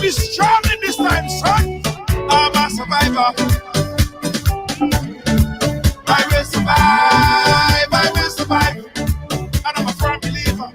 be strong in this time, son. I'm a survivor. I will survive. I will survive. And I'm a firm believer.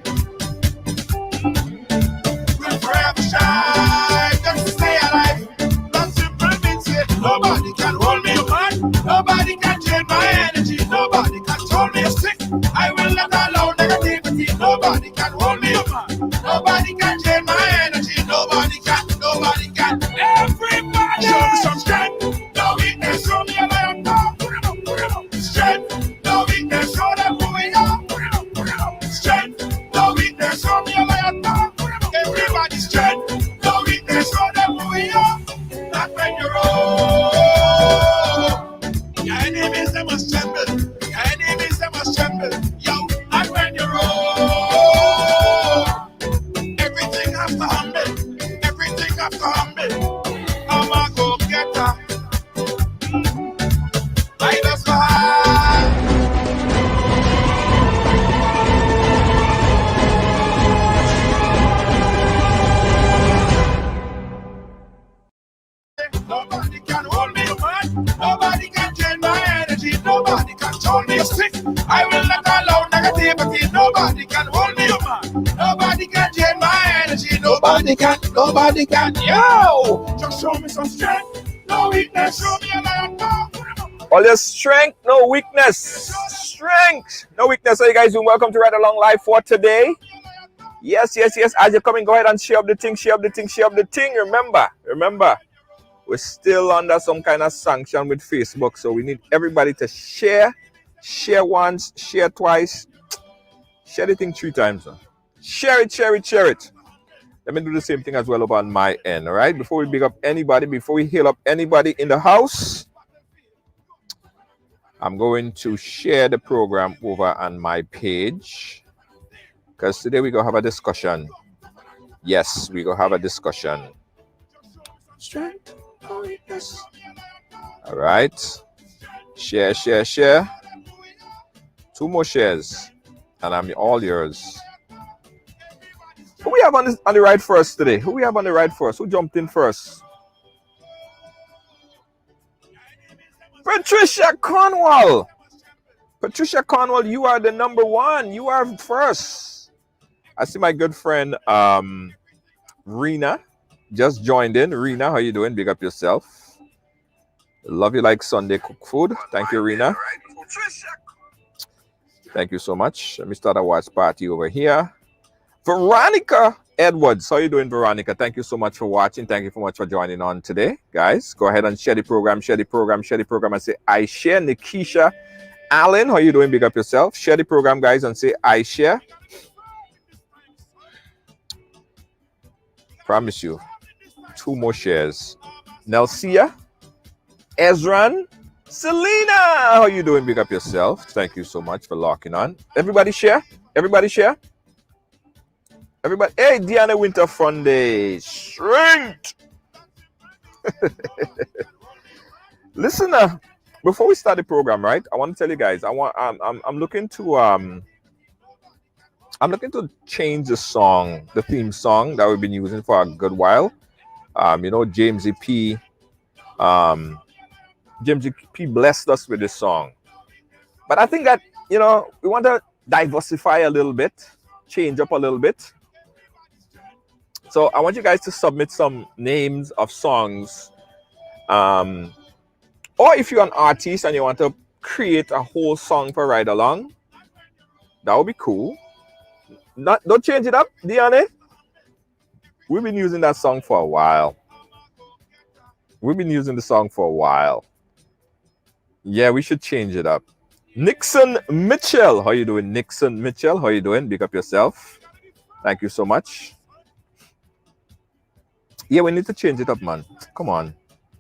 We'll forever shine just to stay alive. That simple means it. Nobody can hold me, man. Nobody can change my energy. Nobody can hold me sick. I will not allow negativity. Nobody can hold me, man. Nobody can change my energy. Nobody can. Nobody can. Everybody show me some strength. No weakness. Show me a lion. Strength. No weakness. Show them who we are. Strength. No weakness. Show me a lion. Everybody strength. No weakness. Show them who we are. Not when you're old. Your enemies, they must tremble. Your enemies, they must tremble. Yo, and when you're old, everything has to humble. Everything has to humble. I'm a go-getter. I just go high. Nobody can hold me, man. Nobody can change my energy. Nobody can hold me sick. I will not allow negativity. Nobody can hold me, man. Nobody can change my energy. Nobody can. Nobody can. Yo, just show me some strength. No weakness. Show me a lion. All your strength, no weakness. Strength, no weakness. So you guys doing? Welcome to Ridealong Live for today. Yes. As you're coming, go ahead and share up the thing. Remember, we're still under some kind of sanction with Facebook, so we need everybody to share once, share twice, share the thing 3 times. Share it. Let me do the same thing as well over on my end, all right? Before we big up anybody, before we hail up anybody in the house, I'm going to share the program over on my page, because today we're going to have a discussion. Yes, we're going to have a discussion. Strength. All right. Share. 2 more shares, and I'm all yours. Who we have on the ride first today? Who jumped in first? Patricia Cornwall, you are the number 1. You are first. I see my good friend Rena just joined in. Rena, how you doing? Big up yourself. Love you like Sunday cooked food. Thank you, Rena. Thank you so much. Let me start a watch party over here. Veronica Edwards, how you doing, Veronica? Thank you so much for watching. Thank you so much for joining on today, guys. Go ahead and share the program, and say I share. Nikisha Allen, how you doing? Big up yourself. Share the program, guys, and say I share. Promise you 2 more shares. Nelsia, Ezran, Selena, how you doing? Big up yourself. Thank you so much for locking on. Everybody share. Everybody. Hey, Deanna Winter Funday. Strength. Listen, before we start the program, right? I want to tell you guys. I'm looking to change the song, the theme song that we've been using for a good while. James P. blessed us with this song. But I think that, we want to diversify a little bit, change up a little bit. So I want you guys to submit some names of songs. Or if you're an artist and you want to create a whole song for Ride Along, that would be cool. Don't change it up, Diane. We've been using that song for a while. Yeah, we should change it up. Nixon Mitchell. How you doing, Nixon Mitchell? How you doing? Big up yourself. Thank you so much. Yeah, we need to change it up, man. Come on.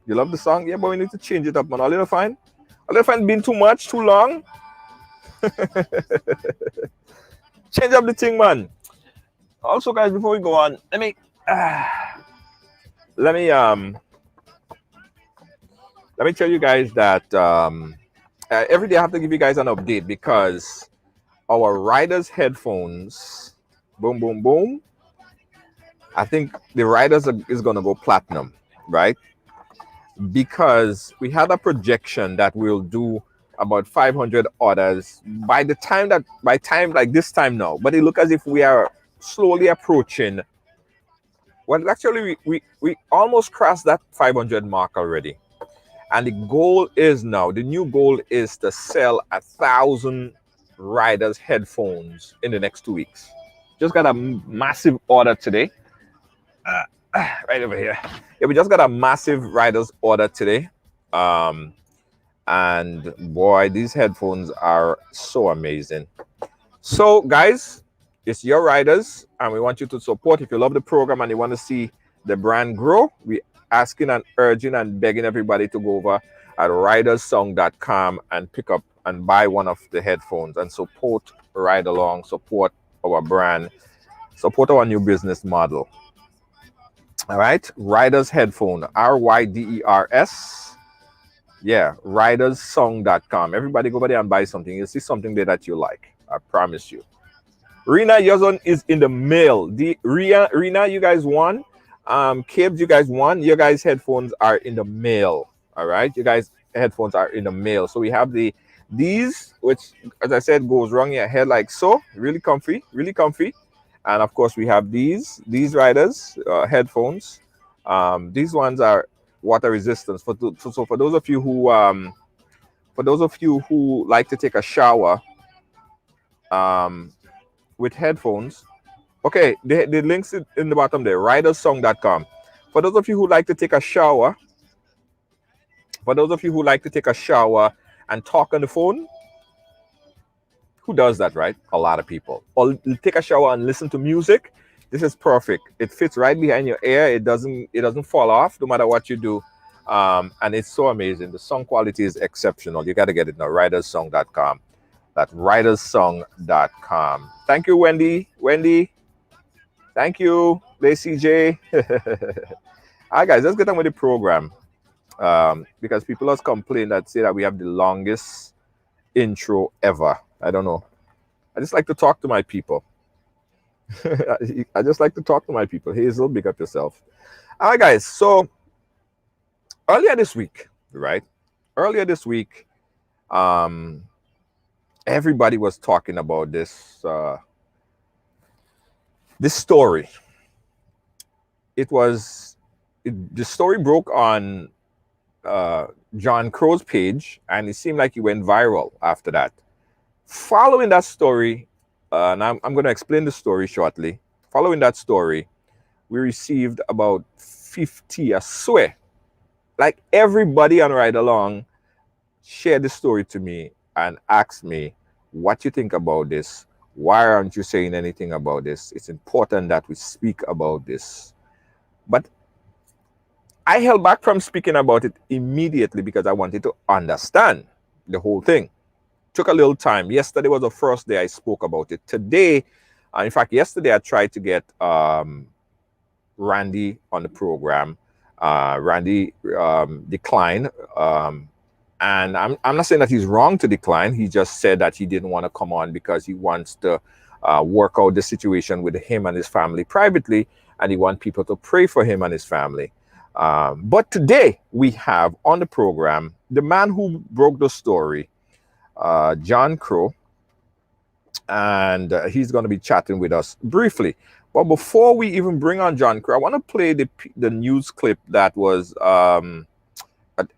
You love the song? Yeah, but we need to change it up, man. A little fine been too much, too long. Change up the thing, man. Also, guys, before we go on, let me tell you guys that every day I have to give you guys an update because our riders' headphones, boom, boom, boom, I think the riders is going to go platinum, right? Because we had a projection that we'll do about 500 orders by time like this time now. But it look as if we are slowly approaching. Well, actually, we almost crossed that 500 mark already. And the goal is now, the new goal is to sell 1,000 riders headphones in the next 2 weeks. Just got a massive order today. Right over here. Yeah, we just got a massive riders order today. And boy, these headphones are so amazing. So, guys, it's your riders, and we want you to support. If you love the program and you want to see the brand grow, we asking and urging and begging everybody to go over at ridersong.com and pick up and buy one of the headphones and support Ridealong, support our brand, support our new business model. All right, Riders Headphone, RYDERS. Yeah, ridersong.com. Everybody go over there and buy something. You'll see something there that you like. I promise you. Rena, yours one is in the mail. Rena, you guys won. Kibbs, you guys won. Your guys' headphones are in the mail. All right, you guys' headphones are in the mail. So we have these, which, as I said, goes wrong your head like so. Really comfy, really comfy. And of course, we have these riders headphones. These ones are water resistance. So for those of you who like to take a shower with headphones, okay, the links in the bottom there, ridersong.com. For those of you who like to take a shower, and talk on the phone, who does that, right? A lot of people. Or take a shower and listen to music. This is perfect. It fits right behind your ear. It doesn't fall off no matter what you do. And it's so amazing. The sound quality is exceptional. You got to get it now. Ridersong.com. That's ridersong.com. Thank you, Wendy. Thank you, Lacey J. All right, guys, let's get on with the program. Because people have complained that say that we have the longest intro ever. I don't know. I just like to talk to my people. I just like to talk to my people. Hazel, big up yourself. All right, guys. So earlier this week, right? Everybody was talking about this story. The story broke on John Crow's page, and it seemed like he went viral after that. Following that story, and I'm going to explain the story shortly. Following that story, we received about 50, I swear, like everybody on Ridealong shared the story to me and asked me, what you think about this? Why aren't you saying anything about this? It's important that we speak about this. But I held back from speaking about it immediately because I wanted to understand the whole thing. Took a little time. Yesterday was the first day I spoke about it. Today, in fact, yesterday I tried to get Randy on the program. Randy declined. And I'm not saying that he's wrong to decline. He just said that he didn't want to come on because he wants to work out the situation with him and his family privately, and he wants people to pray for him and his family. But today we have on the program the man who broke the story, John Crow, and he's going to be chatting with us briefly. But before we even bring on John Crow, I want to play the news clip that was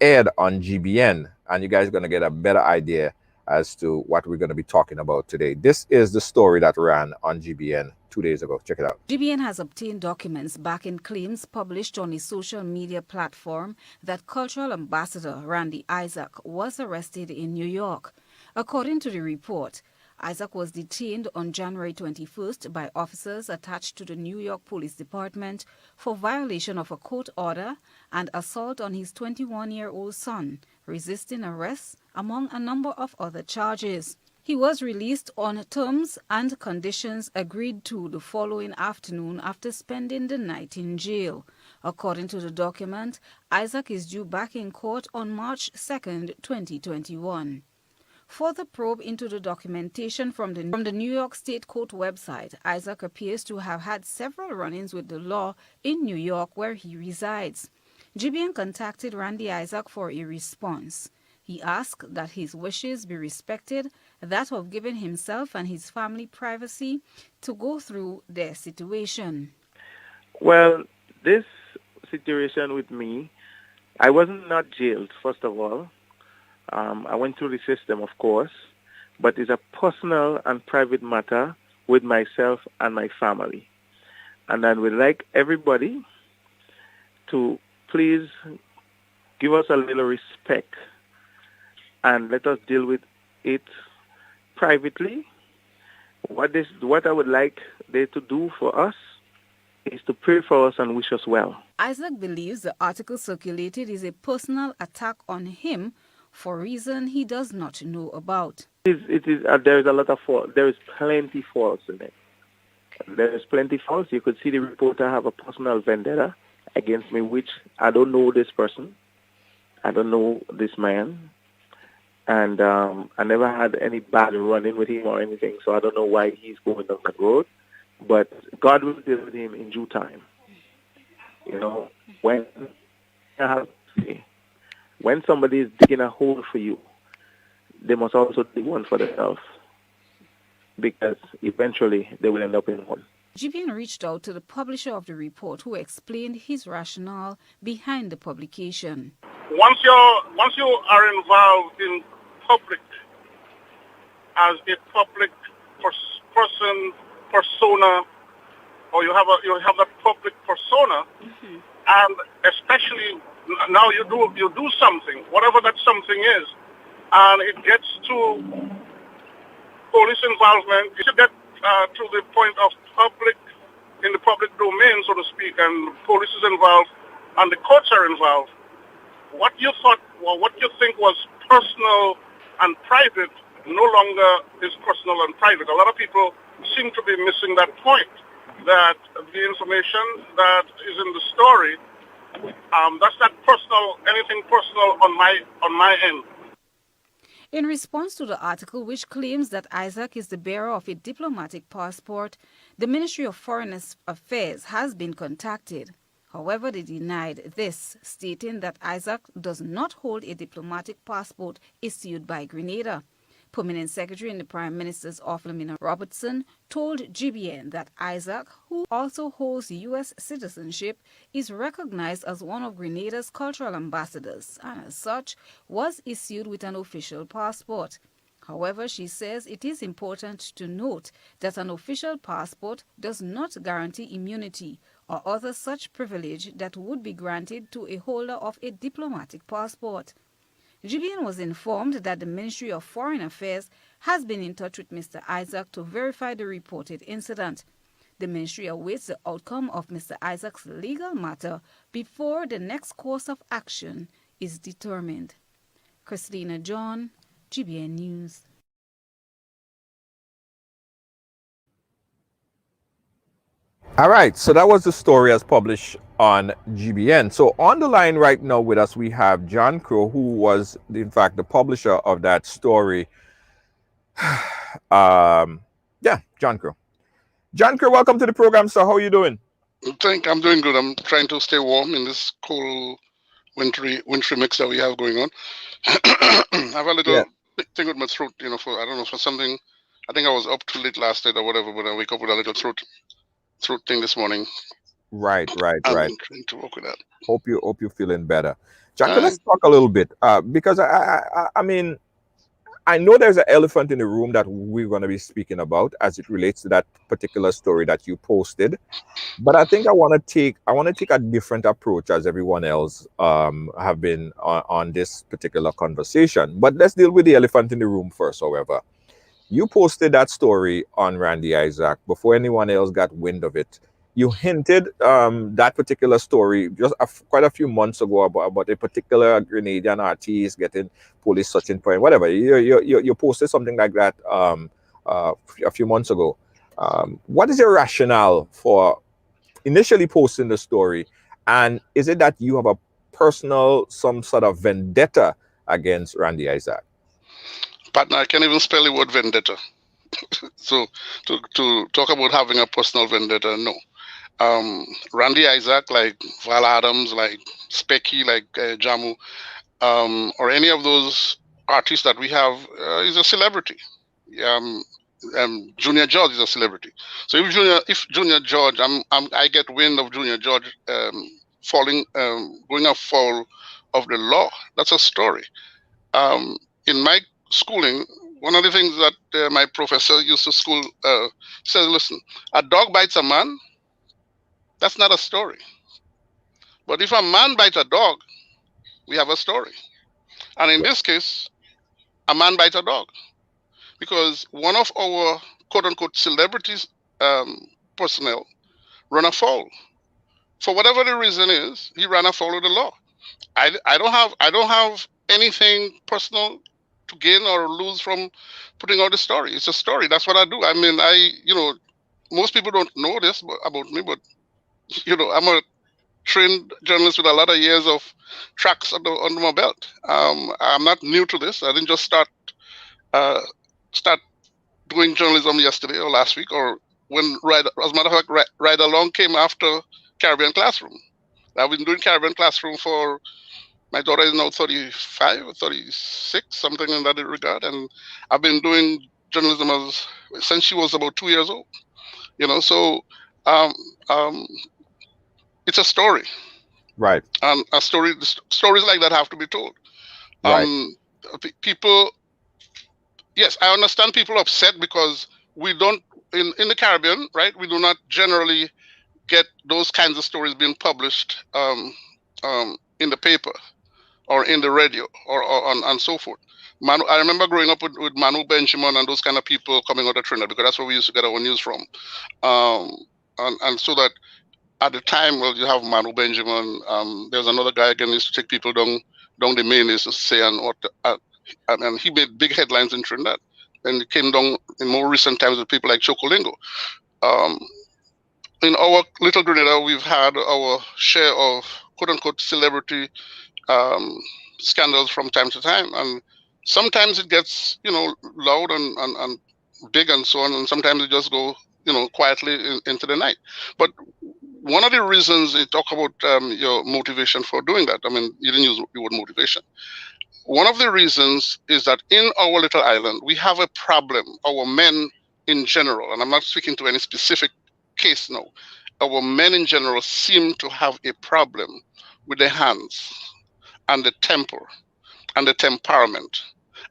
aired on GBN, and you guys are going to get a better idea as to what we're going to be talking about today. This is the story that ran on GBN 2 days ago. Check it out. GBN has obtained documents backing claims published on his social media platform that cultural ambassador Randy Isaac was arrested in New York. According to the report, Isaac was detained on January 21st by officers attached to the New York Police Department for violation of a court order and assault on his 21-year-old son, resisting arrest, among a number of other charges. He was released on terms and conditions agreed to the following afternoon after spending the night in jail. According to the document, Isaac is due back in court on March 2nd, 2021. For the probe into the documentation from the New York State Court website, Isaac appears to have had several run-ins with the law in New York where he resides. GBN contacted Randy Isaac for a response. He asked that his wishes be respected, that of giving himself and his family privacy to go through their situation. Well, this situation with me, I wasn't not jailed, first of all. I went through the system, of course, but it's a personal and private matter with myself and my family. And I would like everybody to please give us a little respect and let us deal with it privately. What I would like they to do for us is to pray for us and wish us well. Isaac believes the article circulated is a personal attack on him for reason he does not know about. It is. There is a lot of fault. There is plenty faults in it. There is plenty faults. You could see the reporter have a personal vendetta against me, which I don't know this person. I don't know this man. And I never had any bad run-in with him or anything, so I don't know why he's going down that road. But God will deal with him in due time. You know, when somebody is digging a hole for you, they must also dig one for themselves, because eventually they will end up in one. GBN reached out to the publisher of the report, who explained his rationale behind the publication. Once you are involved in public as a public persona, or you have that public persona, and especially now you do something, whatever that something is, and it gets to police involvement. You should get to the point of in the public domain, so to speak, and police is involved, and the courts are involved. What you thought, or what you think was personal and private, no longer is personal and private. A lot of people seem to be missing that point, that the information that is in the story, that's not personal, anything personal on my end. In response to the article, which claims that Isaac is the bearer of a diplomatic passport, the Ministry of Foreign Affairs has been contacted. However, they denied this, stating that Isaac does not hold a diplomatic passport issued by Grenada. Permanent Secretary in the Prime Minister's office, Lamina Robertson, told GBN that Isaac, who also holds U.S. citizenship, is recognized as one of Grenada's cultural ambassadors and, as such, was issued with an official passport. However, she says it is important to note that an official passport does not guarantee immunity or other such privilege that would be granted to a holder of a diplomatic passport. GBN was informed that the Ministry of Foreign Affairs has been in touch with Mr. Isaac to verify the reported incident. The ministry awaits the outcome of Mr. Isaac's legal matter before the next course of action is determined. Christina John, GBN News. All right, so that was the story as published on GBN. So on the line right now with us, we have John Crow, who was, in fact, the publisher of that story. John Crow. John Crow, welcome to the program, sir. How are you doing? I'm doing good. I'm trying to stay warm in this cold, wintry mix that we have going on. I have a little thing with my throat, for something. I think I was up too late last night or whatever, but I wake up with a little throat thing this morning. Right. I'm trying to work with that. Hope you're feeling better. John, let's talk a little bit because I mean, I know there's an elephant in the room that we're going to be speaking about as it relates to that particular story that you posted. But I think I want to take a different approach as everyone else have been on this particular conversation. But let's deal with the elephant in the room first, however. You posted that story on Randy Isaac before anyone else got wind of it. You hinted that particular story just quite a few months ago about a particular Grenadian artist getting police searching for him, whatever. You posted something like that a few months ago. What is your rationale for initially posting the story? And is it that you have a personal, some sort of vendetta against Randy Isaac? Partner, I can't even spell the word vendetta. So to talk about having a personal vendetta, no. Randy Isaac, like Val Adams, like Specky, like Jamu, or any of those artists that we have is a celebrity. Um, Junior George is a celebrity. So if Junior George, I get wind of Junior George falling, going afoul of the law. That's a story. In my schooling, one of the things that my professor used to school says, listen, a dog bites a man, that's not a story. But if a man bites a dog, we have a story. And in this case, a man bites a dog. Because one of our quote unquote celebrities personnel run afoul. For whatever the reason is, he ran afoul of the law. I don't have anything personal to gain or lose from putting out the story. It's a story. That's what I do. I mean, most people don't know this about me, but I'm a trained journalist with a lot of years of tracks under my belt. I'm not new to this. I didn't just start doing journalism yesterday or last week, or when as a matter of fact, Ridealong came after Caribbean Classroom. I've been doing Caribbean Classroom for, my daughter is now 35 or 36, something in that regard, and I've been doing journalism since she was about 2 years old. So it's a story, right? And stories like that have to be told. Right. People, yes, I understand people upset because we don't in the Caribbean, right? We do not generally get those kinds of stories being published in the paper or in the radio or on and so forth. I remember growing up with Manu Benjamin and those kind of people coming out of Trinidad, because that's where we used to get our news from. And so that at the time, well, you have Manu Benjamin. There's another guy again who used to take people down the main, used to say, and he made big headlines in Trinidad. And it came down in more recent times with people like Chocolingo. In our little Grenada, we've had our share of quote-unquote celebrity scandals from time to time, and sometimes it gets loud and big and so on, and sometimes it just go quietly into the night. But one of the reasons you talk about your motivation for doing that, I mean, you didn't use the word motivation. One of the reasons is that in our little island, we have a problem. Our men in general, and I'm not speaking to any specific case now, our men in general seem to have a problem with their hands and the temper and the temperament.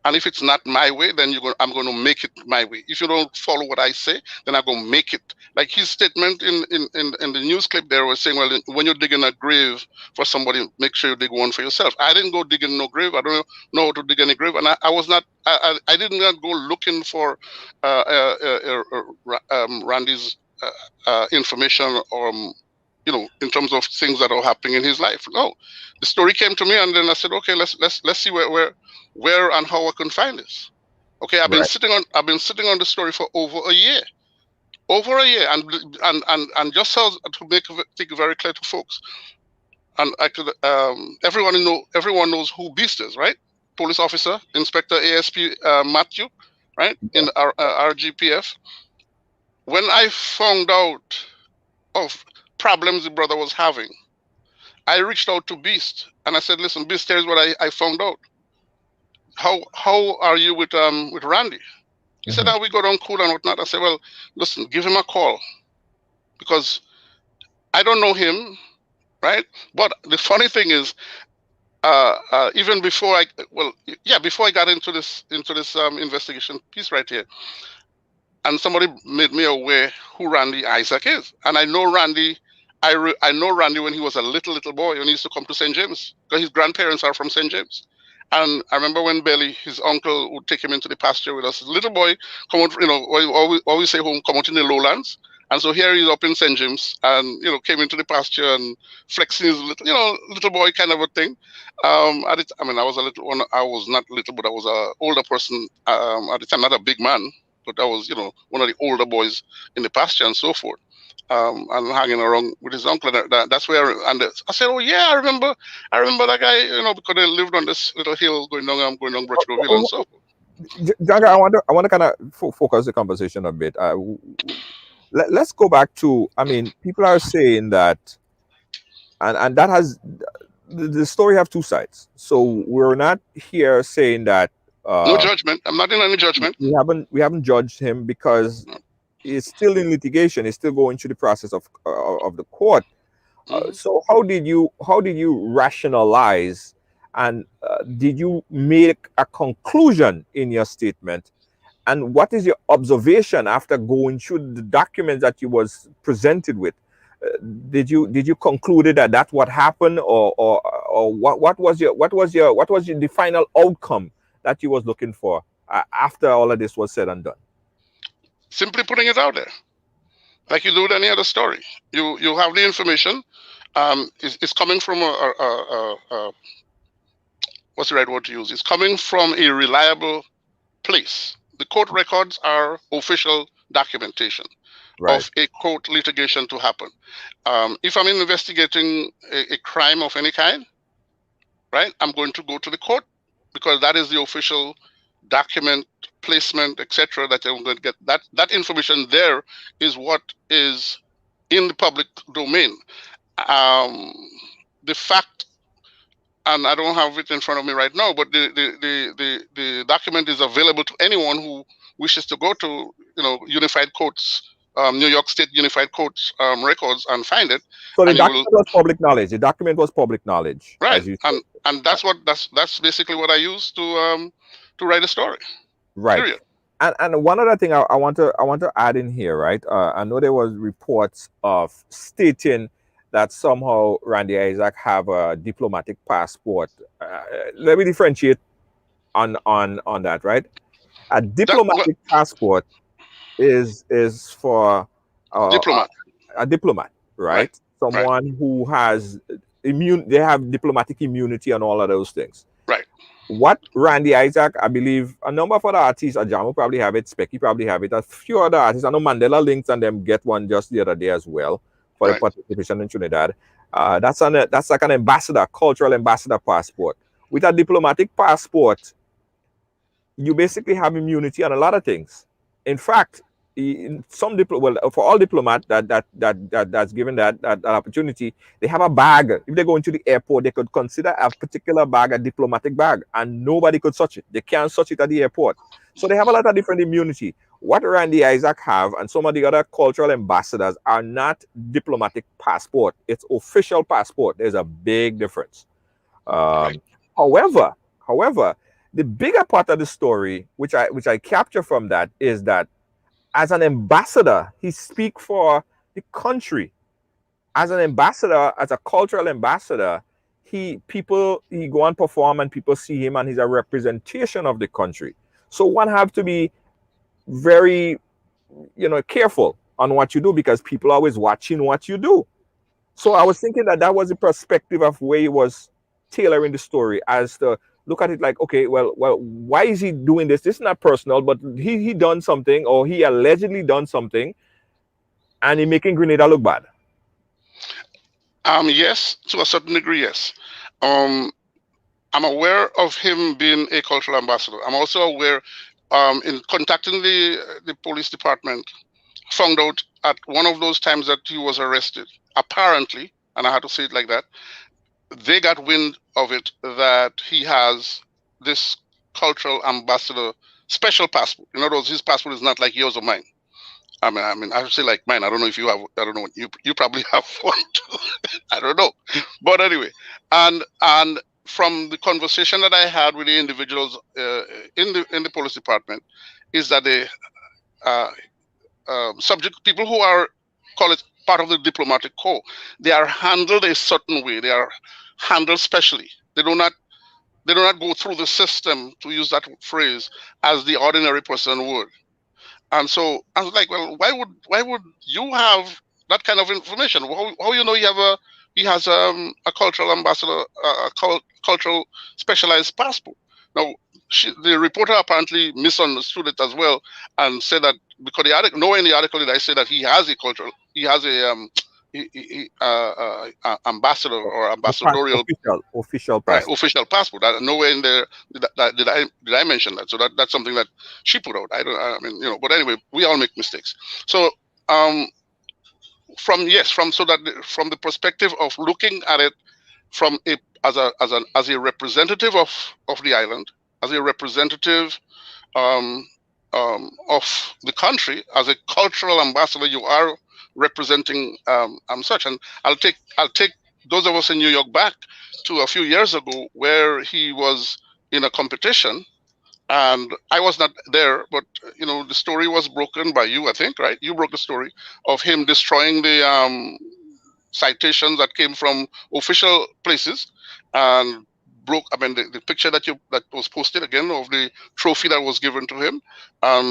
And if it's not my way, then I'm going to make it my way. If you don't follow what I say, then I'm going to make it. Like his statement in the news clip there was saying, well, when you're digging a grave for somebody, make sure you dig one for yourself. I didn't go digging no grave. I don't know how to dig any grave. And I was not, I did not go looking for Randy's information or, in terms of things that are happening in his life. No, the story came to me, and then I said, okay, let's see where and how I can find this. Okay, I've been sitting on the story for over a year, and just so to make it very clear to folks, and I could everyone knows who Beast is, right? Police officer, Inspector ASP Matthew, right? In our RGPF. When I found out of problems the brother was having, I reached out to Beast and I said, listen, Beast, here's what I found out. How are you with Randy? He said, we got on cool and whatnot. I said, well, listen, give him a call, because I don't know him, right? But the funny thing is, even before I got into this investigation piece right here, and somebody made me aware who Randy Isaac is, and I know Randy. I know Randy when he was a little boy, when he used to come to St. James, because his grandparents are from St. James. And I remember when Belly, his uncle, would take him into the pasture with us. His little boy, come out, always say home, come out in the lowlands. And so here he's up in St. James, and came into the pasture and flexing his little boy kind of a thing. I was a little one. I was not little, but I was an older person at the time, not a big man, but I was one of the older boys in the pasture and so forth. And hanging around with his uncle. That's where, and I said, oh yeah, I remember that guy, because they lived on this little hill going down Birchgrove Hill and so forth. Jaga, I want to kind of focus the conversation a bit. Let's go back to. I mean, people are saying that, and that has the story have two sides. So we're not here saying that No uh, judgment. I'm not in any judgment. we haven't judged him because No. it's still in litigation. It's still going through the process of the court. Mhm. So how did you rationalize and did you make a conclusion in your statement? And what is your observation after going through the documents that you was presented with? Did you conclude that that's what happened, or what was your the final outcome that you was looking for after all of this was said and done? Simply putting it out there, like you do with any other story. You have the information. It's coming from what's the right word to use? It's coming from a reliable place. The court records are official documentation Right. of a court litigation to happen. If I'm investigating a crime of any kind, right, I'm going to go to the court because that is the official document placement, etc. That I'm going to get. That information there is what is in the public domain. Um, the fact, and I don't have it in front of me right now, but the document is available to anyone who wishes to go to Unified Courts, New York State Unified Courts records and find it, So the and you will. document was public knowledge. The document was public knowledge, Right, as you said. and that's basically what I use to write a story. Right. Period. And one other thing I want to add in here, right? I know there was reports of stating that somehow Randy Isaac have a diplomatic passport. Let me differentiate on that, right? A Well, diplomatic passport is for diplomat, a diplomat, right, right? right, Someone who has they have diplomatic immunity and all of those things. right, What Randy Isaac, I believe, a number of other artists, Ajamu probably have it, Specky probably have it, a few other artists. I know Mandela Links and them get one just the other day as well for the right. participation in Trinidad. That's like an ambassador, cultural ambassador passport. With a diplomatic passport, you basically have immunity on a lot of things. In fact, for all diplomat that's given that opportunity, they have a bag. If they go into the airport, they could consider a particular bag a diplomatic bag, and nobody could touch it. They can't touch it at the airport. So they have a lot of different immunity. What Randy Isaac have and some of the other cultural ambassadors are not diplomatic passport. It's official passport. There's a big difference. Right. Um, however, the bigger part of the story, which I capture from that, is that as an ambassador, he speak for the country. As an ambassador, as a cultural ambassador, he go and perform, and people see him, and he's a representation of the country. So one have to be very, careful on what you do, because people are always watching what you do. So I was thinking that was the perspective of where he was tailoring the story, as to look at it like, okay, well, why is he doing this? This is not personal, but he done something, or he allegedly done something, and he making Grenada look bad. Yes, to a certain degree, yes. Um, I'm aware of him being a cultural ambassador. I'm also aware, in contacting the police department, found out at one of those times that he was arrested, apparently, and I had to say it like that, they got wind of it that he has this cultural ambassador special passport. In other words, his passport is not like yours or mine. I would say like mine. I don't know if you have. I don't know. You probably have one too. I don't know. But anyway, and from the conversation that I had with the individuals in the police department, is that the uh, subject people who are, call it, part of the diplomatic corps, they are handled a certain way. They are handled specially. They do not go through the system, to use that phrase, as the ordinary person would. And so I was like, well, why would you have that kind of information? How you know he has a cultural ambassador, cultural specialized passport? Now, the reporter apparently misunderstood it as well, and said that because the article, nowhere in the article did I say that he has a ambassador or ambassadorial, official right, passport. official passport. Nowhere in there did I mention that. So that's something that she put out. I mean, but anyway, we all make mistakes. So from the perspective of looking at it from as a representative of the island, as a representative um, of the country, as a cultural ambassador, you are representing such. And I'll take those of us in New York back to a few years ago where he was in a competition. And I was not there, but the story was broken by you, I think, right? You broke the story of him destroying the citations that came from official places, and broke. I mean, the picture that was posted again of the trophy that was given to him,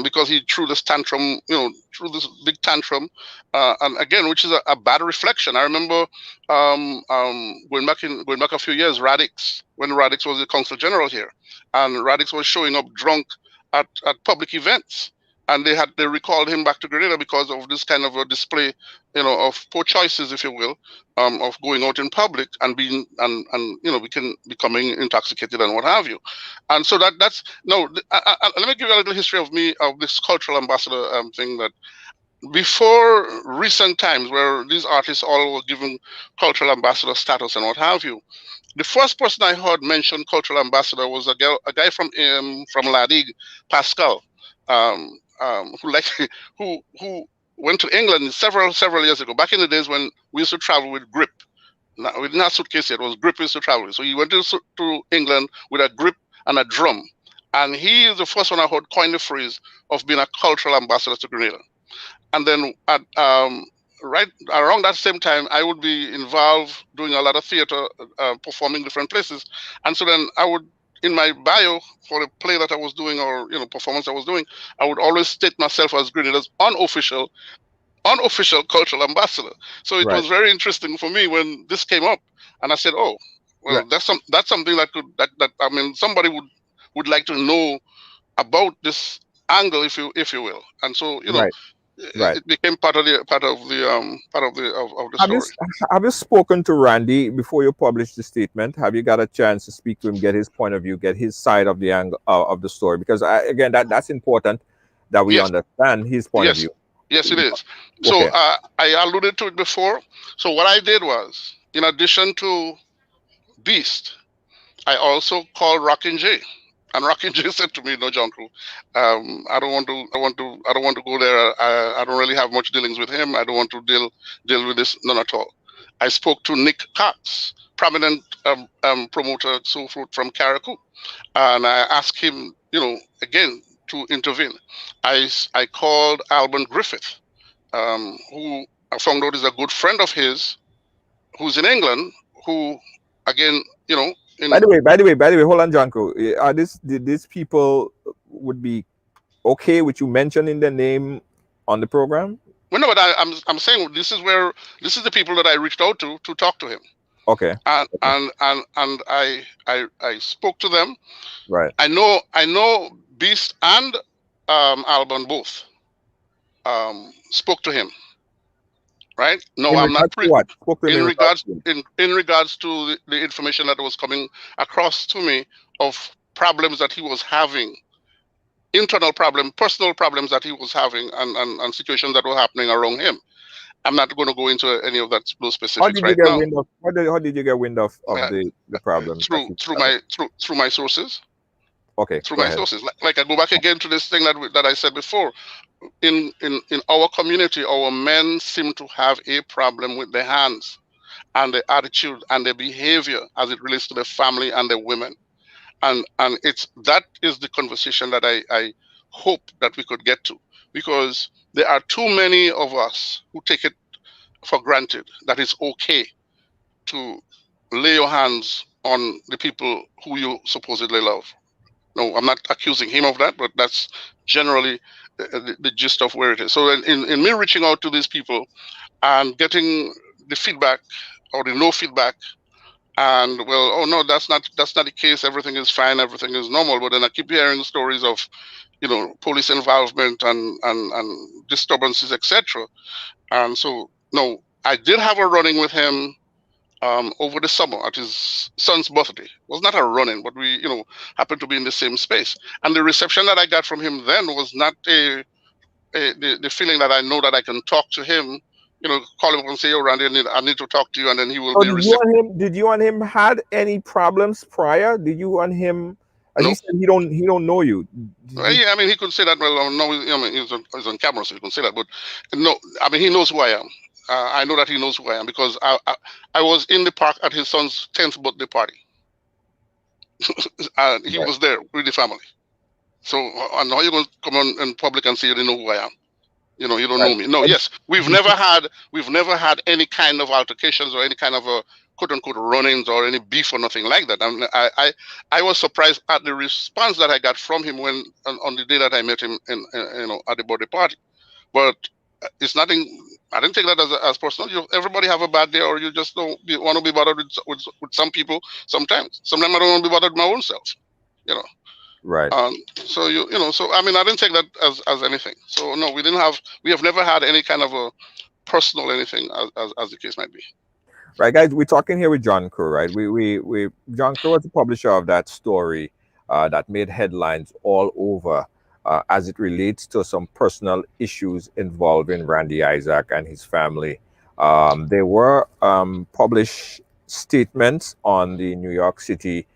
because he threw this tantrum, threw this big tantrum, and again, which is a bad reflection. I remember going back a few years, when Radix was the consul general here, and Radix was showing up drunk at public events. And they recalled him back to Grenada because of this kind of a display, of poor choices, if you will, of going out in public and being becoming intoxicated and what have you. And so that's no. Let me give you a little history of this cultural ambassador thing. That before recent times, where these artists all were given cultural ambassador status and what have you, the first person I heard mention cultural ambassador was a guy from Ladig, Pascal. Who went to England several years ago, back in the days when we used to travel with grip. We didn't have suitcase yet, it was grip we used to travel with. So he went to England with a grip and a drum. And he is the first one I heard coin the phrase of being a cultural ambassador to Grenada. And then right around that same time, I would be involved doing a lot of theater, performing different places. And so then I would, in my bio for the play that I was doing, or performance I was doing, I would always state myself as Grenada's unofficial cultural ambassador. So it was very interesting for me when this came up, and I said, "Oh, well, that's something that I mean, somebody would like to know about this angle, if you will." And so it became part of the story. Have you spoken to Randy before you published the statement? Have you got a chance to speak to him, get his point of view, get his side of the angle of the story? Because again, that's important that we understand his point of view. Yes, it is. So I alluded to it before. So what I did was, in addition to Beast, I also called Rockin' J. And Rockin' J said to me, "No, Jonko, I don't want to go there. I don't really have much dealings with him. I don't want to deal with this, none at all." I spoke to Nick Cox, prominent promoter, so forth, from Carriacou, and I asked him, again, to intervene. I called Alban Griffith, who I found out is a good friend of his, who's in England, who, again, By the way, hold on, Jonko. Are these people would be okay with you mentioning their name on the program? Well, no, but I'm saying this is the people that I reached out to talk to him. Okay. And I spoke to them. Right. I know Beast and Alban both spoke to him. Right? No, I'm not in regards to the information that was coming across to me of problems that he was having, internal problem, personal problems that he was having, and situations that were happening around him. I'm not going to go into any of those specifics right now. How did you get wind of the problem? Through my sources. Okay. Through my sources. Like I go back again to this thing that I said before. In our community, our men seem to have a problem with their hands and their attitude and their behavior as it relates to their family and their women. And that is the conversation that I hope that we could get to, because there are too many of us who take it for granted that it's okay to lay your hands on the people who you supposedly love. No, I'm not accusing him of that, but that's generally the gist of where it is. So in me reaching out to these people and getting the feedback or the no feedback, and well, oh no, that's not the case. Everything is fine. Everything is normal. But then I keep hearing stories of, police involvement and disturbances, etc. And so no, I did have a running with him over the summer at his son's birthday. It was not a running, but we, happened to be in the same space. And the reception that I got from him then was not the feeling that I know that I can talk to him, call him up and say, "Oh, Randy, I need to talk to you," and then he will So be receptive. did you and him had any problems prior? Did you and him? He No. said he don't know you. Well, yeah, I mean, he could say that. Well, no, I mean, he's on camera, so he can say that. But no, I mean, he knows who I am. I know that he knows who I am because I was in the park at his son's 10th birthday party, and he Right. was there with the family. So, and how you going to come on in public and say you didn't know who I am? You don't Right. know me. No, yes, we've never had any kind of altercations or any kind of quote unquote run-ins or any beef or nothing like that. I was surprised at the response that I got from him when on the day that I met him at the birthday party. But it's nothing. I didn't take that as personal. Everybody have a bad day, or you just don't want to be bothered with some people. Sometimes I don't want to be bothered with my own self. You know. Right. So so I mean, I didn't take that as anything. So no, we have never had any kind of a personal anything as the case might be. Right, guys. We're talking here with John Crow, right? We John Crow was the publisher of that story that made headlines all over as it relates to some personal issues involving Randy Isaac and his family. There were published statements on the New York City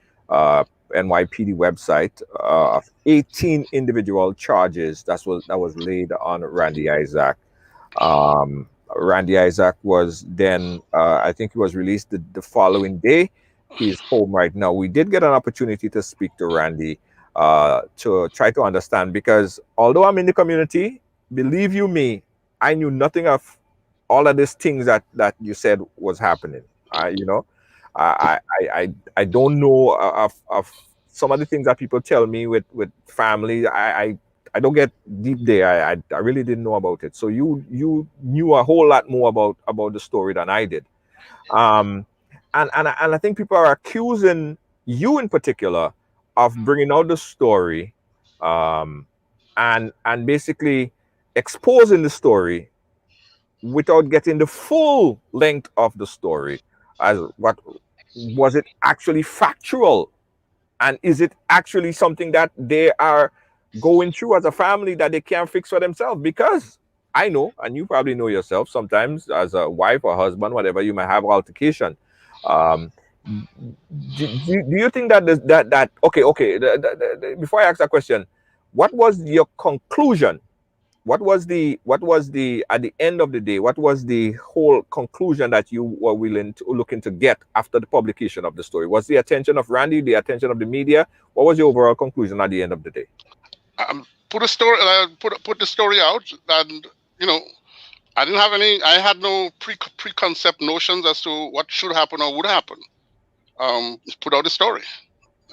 NYPD website of 18 individual charges that was laid on Randy Isaac. Um, Randy Isaac was then, I think he was released the following day. He's home right now. We did get an opportunity to speak to Randy to try to understand because although I'm in the community, believe you me, I knew nothing of all of these things that you said was happening. I don't know of some of the things that people tell me with family. I don't get deep there. I really didn't know about it. So you knew a whole lot more about the story than I did. Um, and I think people are accusing you in particular of bringing out the story, um, and basically exposing the story without getting the full length of the story. As what was it actually factual, and is it actually something that they are going through as a family that they can't fix for themselves? Because I know, and you probably know yourself, sometimes as a wife or husband, whatever, you might have altercation. Um, do you think that okay, before I ask that question, what was your conclusion? What was the at the end of the day, what was the whole conclusion that you were looking to get after the publication of the story? Was the attention of Randy, the attention of the media? What was your overall conclusion at the end of the day? Put the story out, and I didn't have any. I had no preconcept notions as to what should happen or would happen. Put out the story.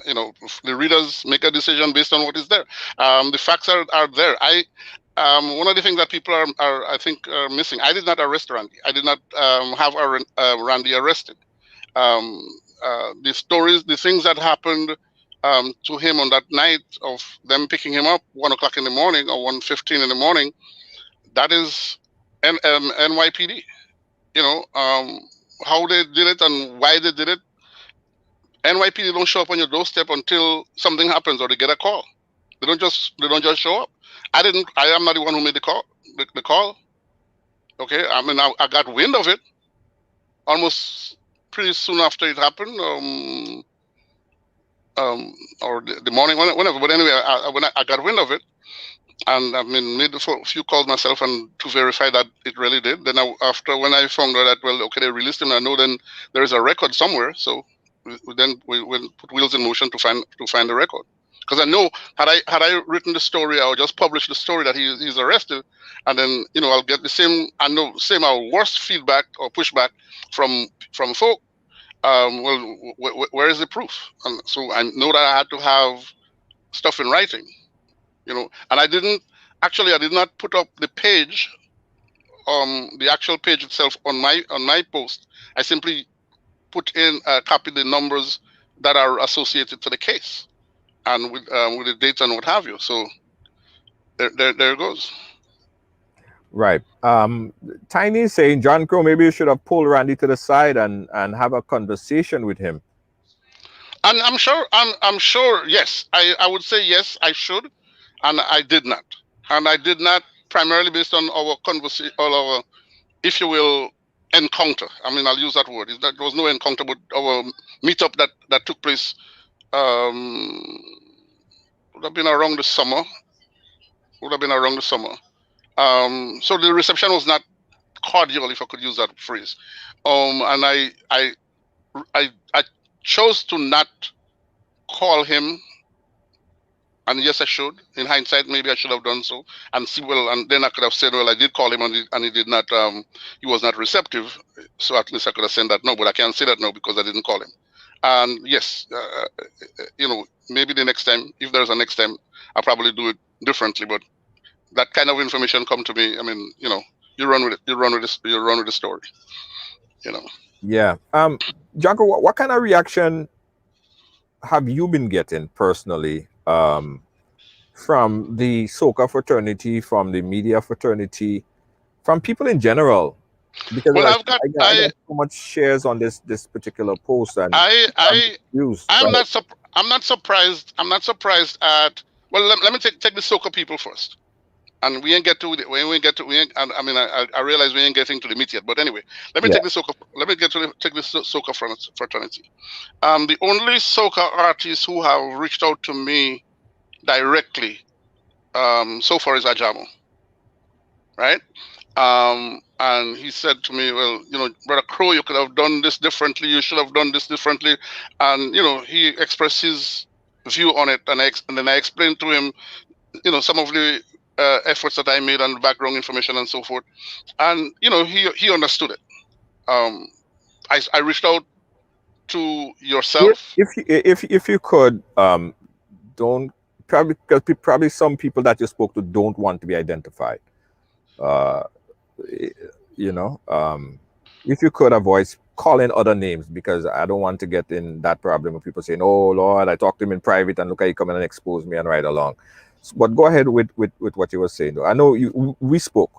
The readers make a decision based on what is there. The facts are there. One of the things that people are I think are missing. I did not arrest Randy. I did not have Randy arrested. The things that happened to him on that night of them picking him up 1 o'clock in the morning or 1:15 in the morning, that is NYPD. How they did it and why they did it. NYPD don't show up on your doorstep until something happens or they get a call. They don't just show up. I am not the one who made the call. The call. Okay. I mean, I got wind of it almost pretty soon after it happened. Or the morning, whenever. But anyway, when I got wind of it, and I mean, made a few calls myself and to verify that it really did. Then after when I found out that, well, okay, they released him, I know then there is a record somewhere. So we put wheels in motion to find the record. Because I know had I written the story or just published the story that he's arrested, and then I'll get the same or worse feedback or pushback from folk. Well, where is the proof? And so I know that I had to have stuff in writing, and I did not put up the page, the actual page itself on my post. I simply put in copy the numbers that are associated to the case, and with the dates and what have you. So there it goes. Right. Tiny is saying, John Crow, maybe you should have pulled Randy to the side and have a conversation with him. And I'm sure, yes, I would say yes, I should, and I did not. And I did not primarily based on our conversation, or our, if you will, encounter. I mean, I'll use that word. There was no encounter, but our meetup that took place would have been around the summer. Would have been around the summer. So the reception was not cordial, if I could use that phrase. And I chose to not call him, and yes, I should. In hindsight, maybe I should have done so, and see, well, and then I could have said, well, I did call him, and he did not. He was not receptive. So at least I could have said that no, but I can't say that no because I didn't call him. And yes, maybe the next time, if there's a next time, I'll probably do it differently. But that kind of information come to me. I mean, you run with it. You run with this. You run with the story. Yeah. Janko, what kind of reaction have you been getting personally from the soca fraternity, from the media fraternity, from people in general? Because well, I got so much shares on this particular post, and I'm not surprised. I'm not surprised at. Well, let me take the soca people first. And we ain't get to it. I mean, I realize we ain't getting to the meat yet. But anyway, let me take the soca. Let me take the soca fraternity. The only soca artists who have reached out to me directly, so far is Ajamo, right? And he said to me, well, Brother Crow, you could have done this differently. You should have done this differently. And he expressed his view on it, and then I explained to him, some of the efforts that I made and background information and so forth, and he understood it. I reached out to yourself. If you could, don't probably, because probably some people that you spoke to don't want to be identified. If you could avoid calling other names, because I don't want to get in that problem of people saying, "Oh Lord, I talked to him in private, and look how you come in and expose me and ride along." But go ahead with what you were saying. I know we spoke,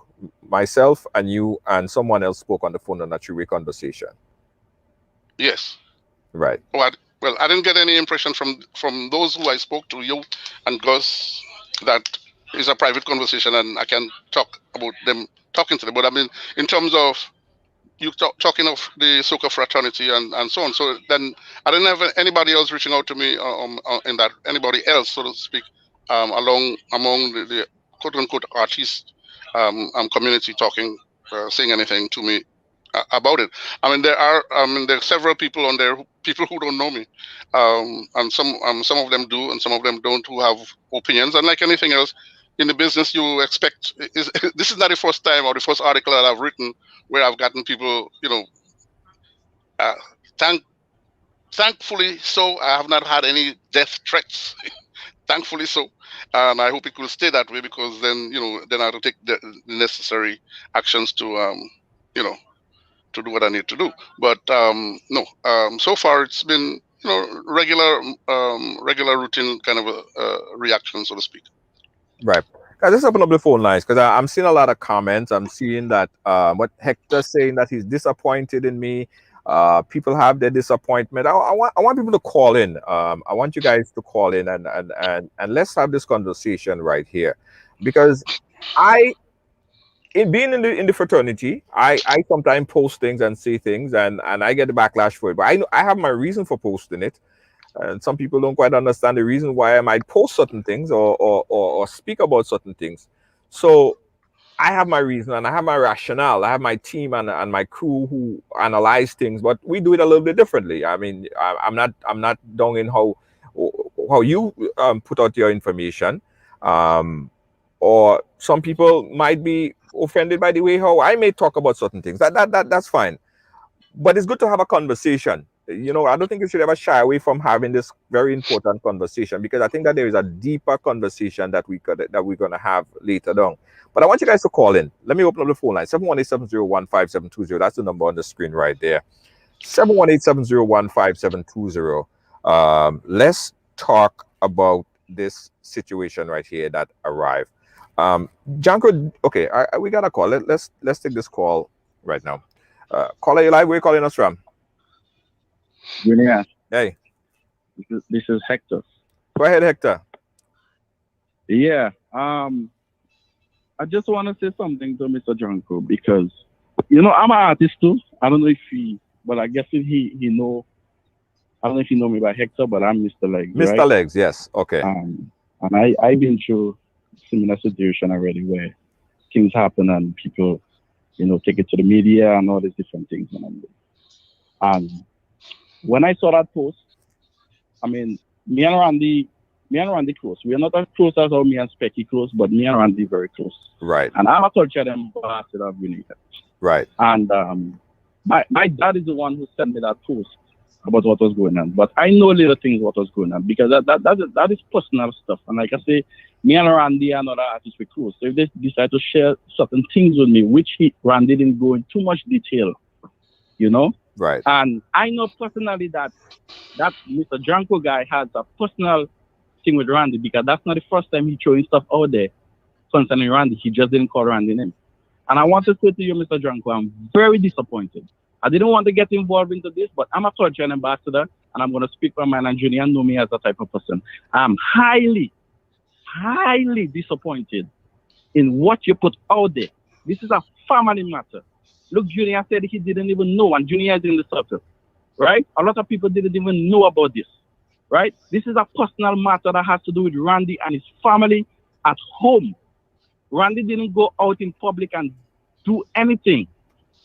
myself and you and someone else spoke on the phone on a three-way conversation. Yes. Right. Well, I didn't get any impression from those who I spoke to, you and Gus, that is a private conversation, and I can talk about them talking to them. But I mean, in terms of you talking of the soca fraternity and so on, so then I didn't have anybody else reaching out to me in that, anybody else, so to speak, among the quote unquote artist community talking, saying anything to me about it. I mean, there are several people on there, people who don't know me, and some of them do, and some of them don't, who have opinions. And like anything else in the business, you expect this is not the first time or the first article that I've written where I've gotten people, thankfully so, I have not had any death threats. Thankfully so, and I hope it will stay that way, because then then I have to take the necessary actions to to do what I need to do. But no, so far it's been regular routine kind of a reaction, so to speak. Right. Guys, let's open up the phone lines, because I'm seeing a lot of comments. I'm seeing that what Hector's saying, that he's disappointed in me. People have their disappointment. I want people to call in. I want you guys to call in and let's have this conversation right here, because being in the fraternity, I sometimes post things and say things, and I get the backlash for it. But I have my reason for posting it. And some people don't quite understand the reason why I might post certain things or speak about certain things. So I have my reason, and I have my rationale. I have my team and my crew who analyze things, but we do it a little bit differently. I mean, I'm not down in how you put out your information, or some people might be offended by the way how I may talk about certain things. That's fine, but it's good to have a conversation. I don't think you should ever shy away from having this very important conversation, because I think that there is a deeper conversation that we're gonna have later on. But I want you guys to call in. Let me open up the phone line. 718-701-5720. That's the number on the screen right there. 718-701-5720. Let's talk about this situation right here that arrived. Janko, okay, we got a call. Let's take this call right now. Caller, you live? Where you calling us from? Yeah, Hey, this is Hector. go ahead, Hector. Yeah, I just want to say something to Mr. Junko because, I'm an artist too. I don't know if but I guess if he know, I don't know if you know me by Hector, but I'm Mr. Legs, Mr. right? Legs, yes. Okay. And I've been through similar situation already where things happen and people, take it to the media and all these different things. And when I saw that post, I mean, me and Randy close. We are not as close as how me and Specky close, but me and Randy very close. Right. And I'm a culture ambassador of United. Right. And my dad is the one who sent me that post about what was going on. But I know little things what was going on because that is personal stuff. And like I say, me and Randy and other artists were close. So if they decide to share certain things with me, which Randy didn't go in too much detail, Right. And I know personally that Mr. Janko guy has a personal thing with Randy because that's not the first time he's throwing stuff out there concerning Randy. He just didn't call Randy name. And I want to say to you, Mr. Janko, I'm very disappointed. I didn't want to get involved into this, but I'm a culture ambassador, and I'm going to speak for my Nigerian know me as a type of person. I'm highly, highly disappointed in what you put out there. This is a family matter. Look, Junior said he didn't even know, and Junior is in the circle, right? A lot of people didn't even know about this, right? This is a personal matter that has to do with Randy and his family at home. Randy didn't go out in public and do anything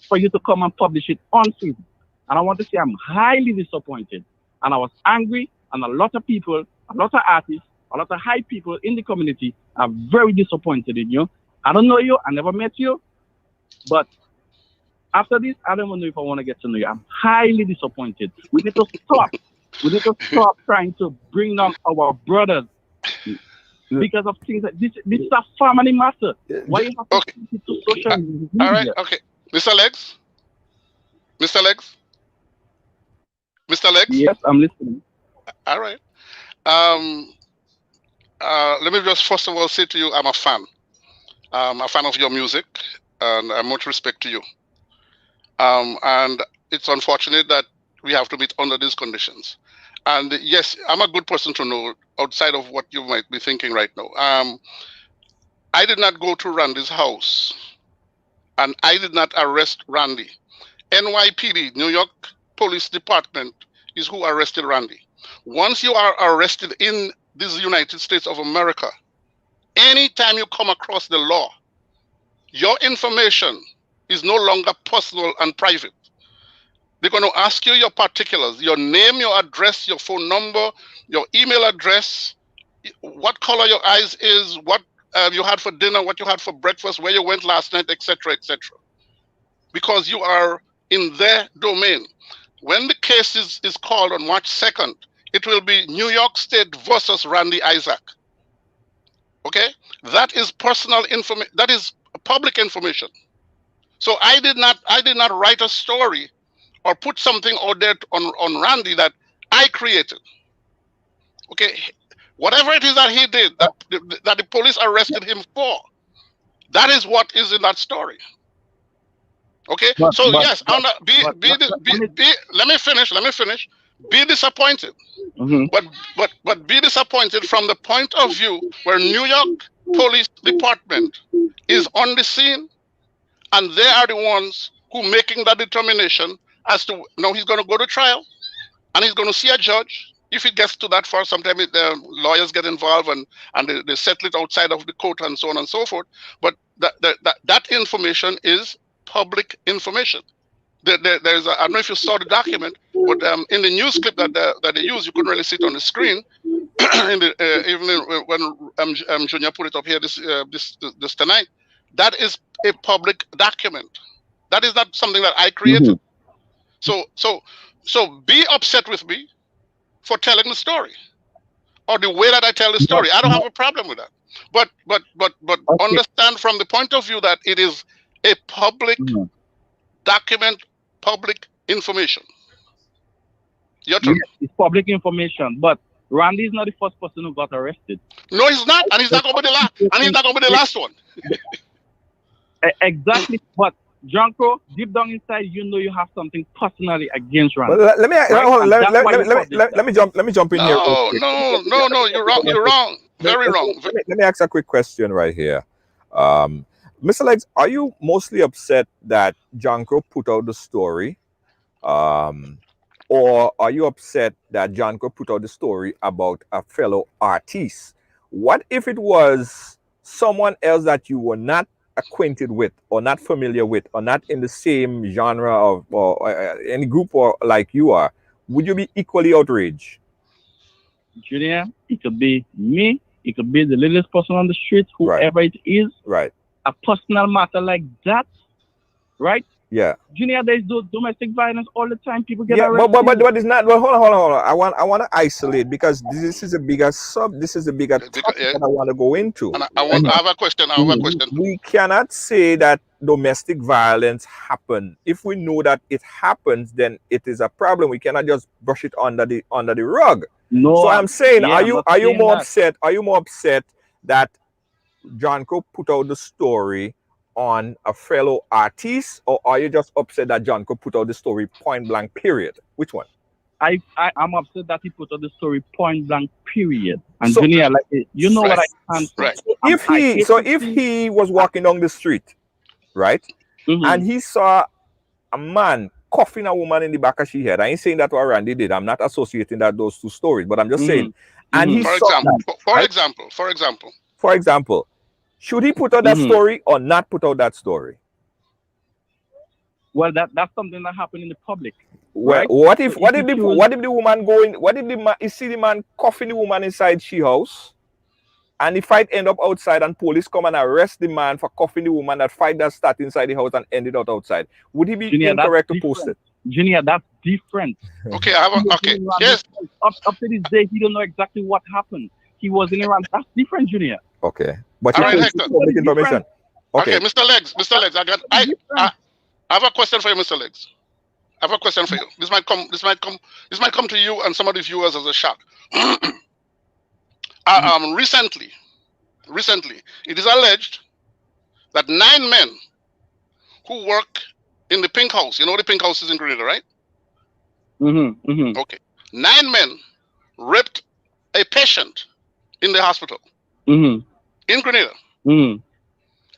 for you to come and publish it on season. And I want to say I'm highly disappointed. And I was angry, and a lot of people, a lot of artists, a lot of high people in the community are very disappointed in you. I don't know you, I never met you, but after this, I don't know if I want to get to know you. I'm highly disappointed. We need to stop. We need to stop trying to bring down our brothers because of things like this. This is a family matter. Why you have to Okay. take it to social media? All right. Okay. Mr. Legs? Mr. Legs? Mr. Legs? Yes, I'm listening. All right. Let me just first of all say to you, I'm a fan. I'm a fan of your music, and I have much respect to you. And it's unfortunate that we have to meet under these conditions. And yes, I'm a good person to know outside of what you might be thinking right now. I did not go to Randy's house, and I did not arrest Randy. NYPD, New York Police Department, is who arrested Randy. Once you are arrested in these United States of America, anytime you come across the law, your information is no longer personal and private. They're going to ask you your particulars, your name, your address, your phone number, your email address, what color your eyes is, what you had for dinner, what you had for breakfast, where you went last night, etc., etc. Because you are in their domain. When the case is called on March 2nd, it will be New York State versus Randy Isaac. Okay? That is personal information. That is public information. So I did not write a story or put something out there on Randy that I created. Okay? Whatever it is that he did, that the police arrested him for, that is what is in that story. Okay, yes, let me finish. Be disappointed, but be disappointed from the point of view where New York Police Department is on the scene, and they are the ones who making that determination as to now he's going to go to trial, and he's going to see a judge. If it gets to that far, sometimes the lawyers get involved and they settle it outside of the court and so on and so forth. But that information is public information. There's I don't know if you saw the document, but in the news clip that they use, you couldn't really see it on the screen. Even when Junior put it up here this tonight, that is a public document. That is not something that I created. So be upset with me for telling the story, or the way that I tell the story. I don't have a problem with that. But okay. Understand from the point of view that it is a public document, public information. Your turn. Yes, it's public information, but Randy is not the first person who got arrested. No, he's not, and he's not going to be the last. And he's not going to be the last one. Exactly, but Janko, deep down inside, you know you have something personally against Randy. Well, let me hold on, let me jump in here. No, you're wrong. You're wrong. Very wrong. Let me ask a quick question right here. Mr. Legs, are you mostly upset that Janko put out the story? Or are you upset that Janko put out the story about a fellow artist? What if it was someone else that you were not acquainted with or not familiar with or not in the same genre of or any group or like you are? Would you be equally outraged? Junior, it could be me, it could be the littlest person on the street, whoever it is. Right. A personal matter like that, right? Yeah. Junior, there's domestic violence all the time. People get arrested. But it's not. Well, hold on. I want to isolate because this is a bigger topic that I want to go into. And I have a question. We cannot say that domestic violence happened. If we know that it happens, then it is a problem. We cannot just brush it under the rug. No. So I'm saying, are you more upset? Are you more upset that Janko put out the story on a fellow artist, or are you just upset that Janko put out the story point blank, period? Which one? I'm upset that he put out the story point blank, period. And so, Junior, like, you know what I can't. Right. If he was walking down the street, right, and he saw a man cuffing a woman in the back of her head, I ain't saying that what Randy did. I'm not associating those two stories, but I'm just saying. And he for example, should he put out that story or not put out that story? Well, that's something that happened in the public. Well, right? what if the woman go in? What if the man, you see the man cuffing the woman inside she house, and the fight end up outside, and police come and arrest the man for cuffing the woman? That fight that start inside the house and ended out outside. Would he be incorrect to post it? Junior, that's different. Okay, yes. Up to this day, he don't know exactly what happened. He was in Iran. That's different, Junior. Okay, but all right, Hector. Public information. Okay, Mr. Legs, I have a question for you, Mr. Legs. I have a question for you. This might come to you and some of the viewers as a shock. Recently, it is alleged that 9 men who work in the Pink House, you know the Pink House is in Grenada, right? Okay. 9 men raped a patient in the hospital in Grenada. And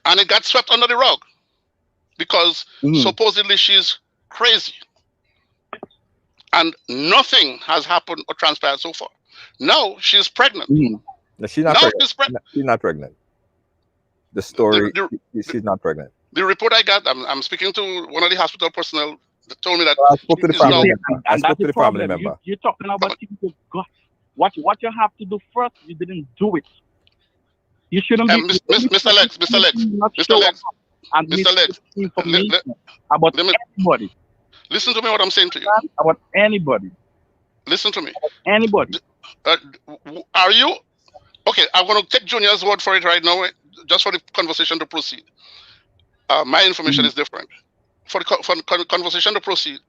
it got swept under the rug because supposedly she's crazy. And nothing has happened or transpired so far. Now she's pregnant. No, she's not pregnant. She's not pregnant. The story, she's not pregnant. The report I got, I'm speaking to one of the hospital personnel that told me that I spoke to the family. I spoke to the family member. You're talking about people. What you have to do first, you didn't do it. You shouldn't be. Mr. Legs. About anybody. Listen to me what I'm saying to you. About anybody. Listen to me. Anybody. Are you... Okay, I'm going to take Junior's word for it right now, just for the conversation to proceed. My information is different. For the conversation to proceed,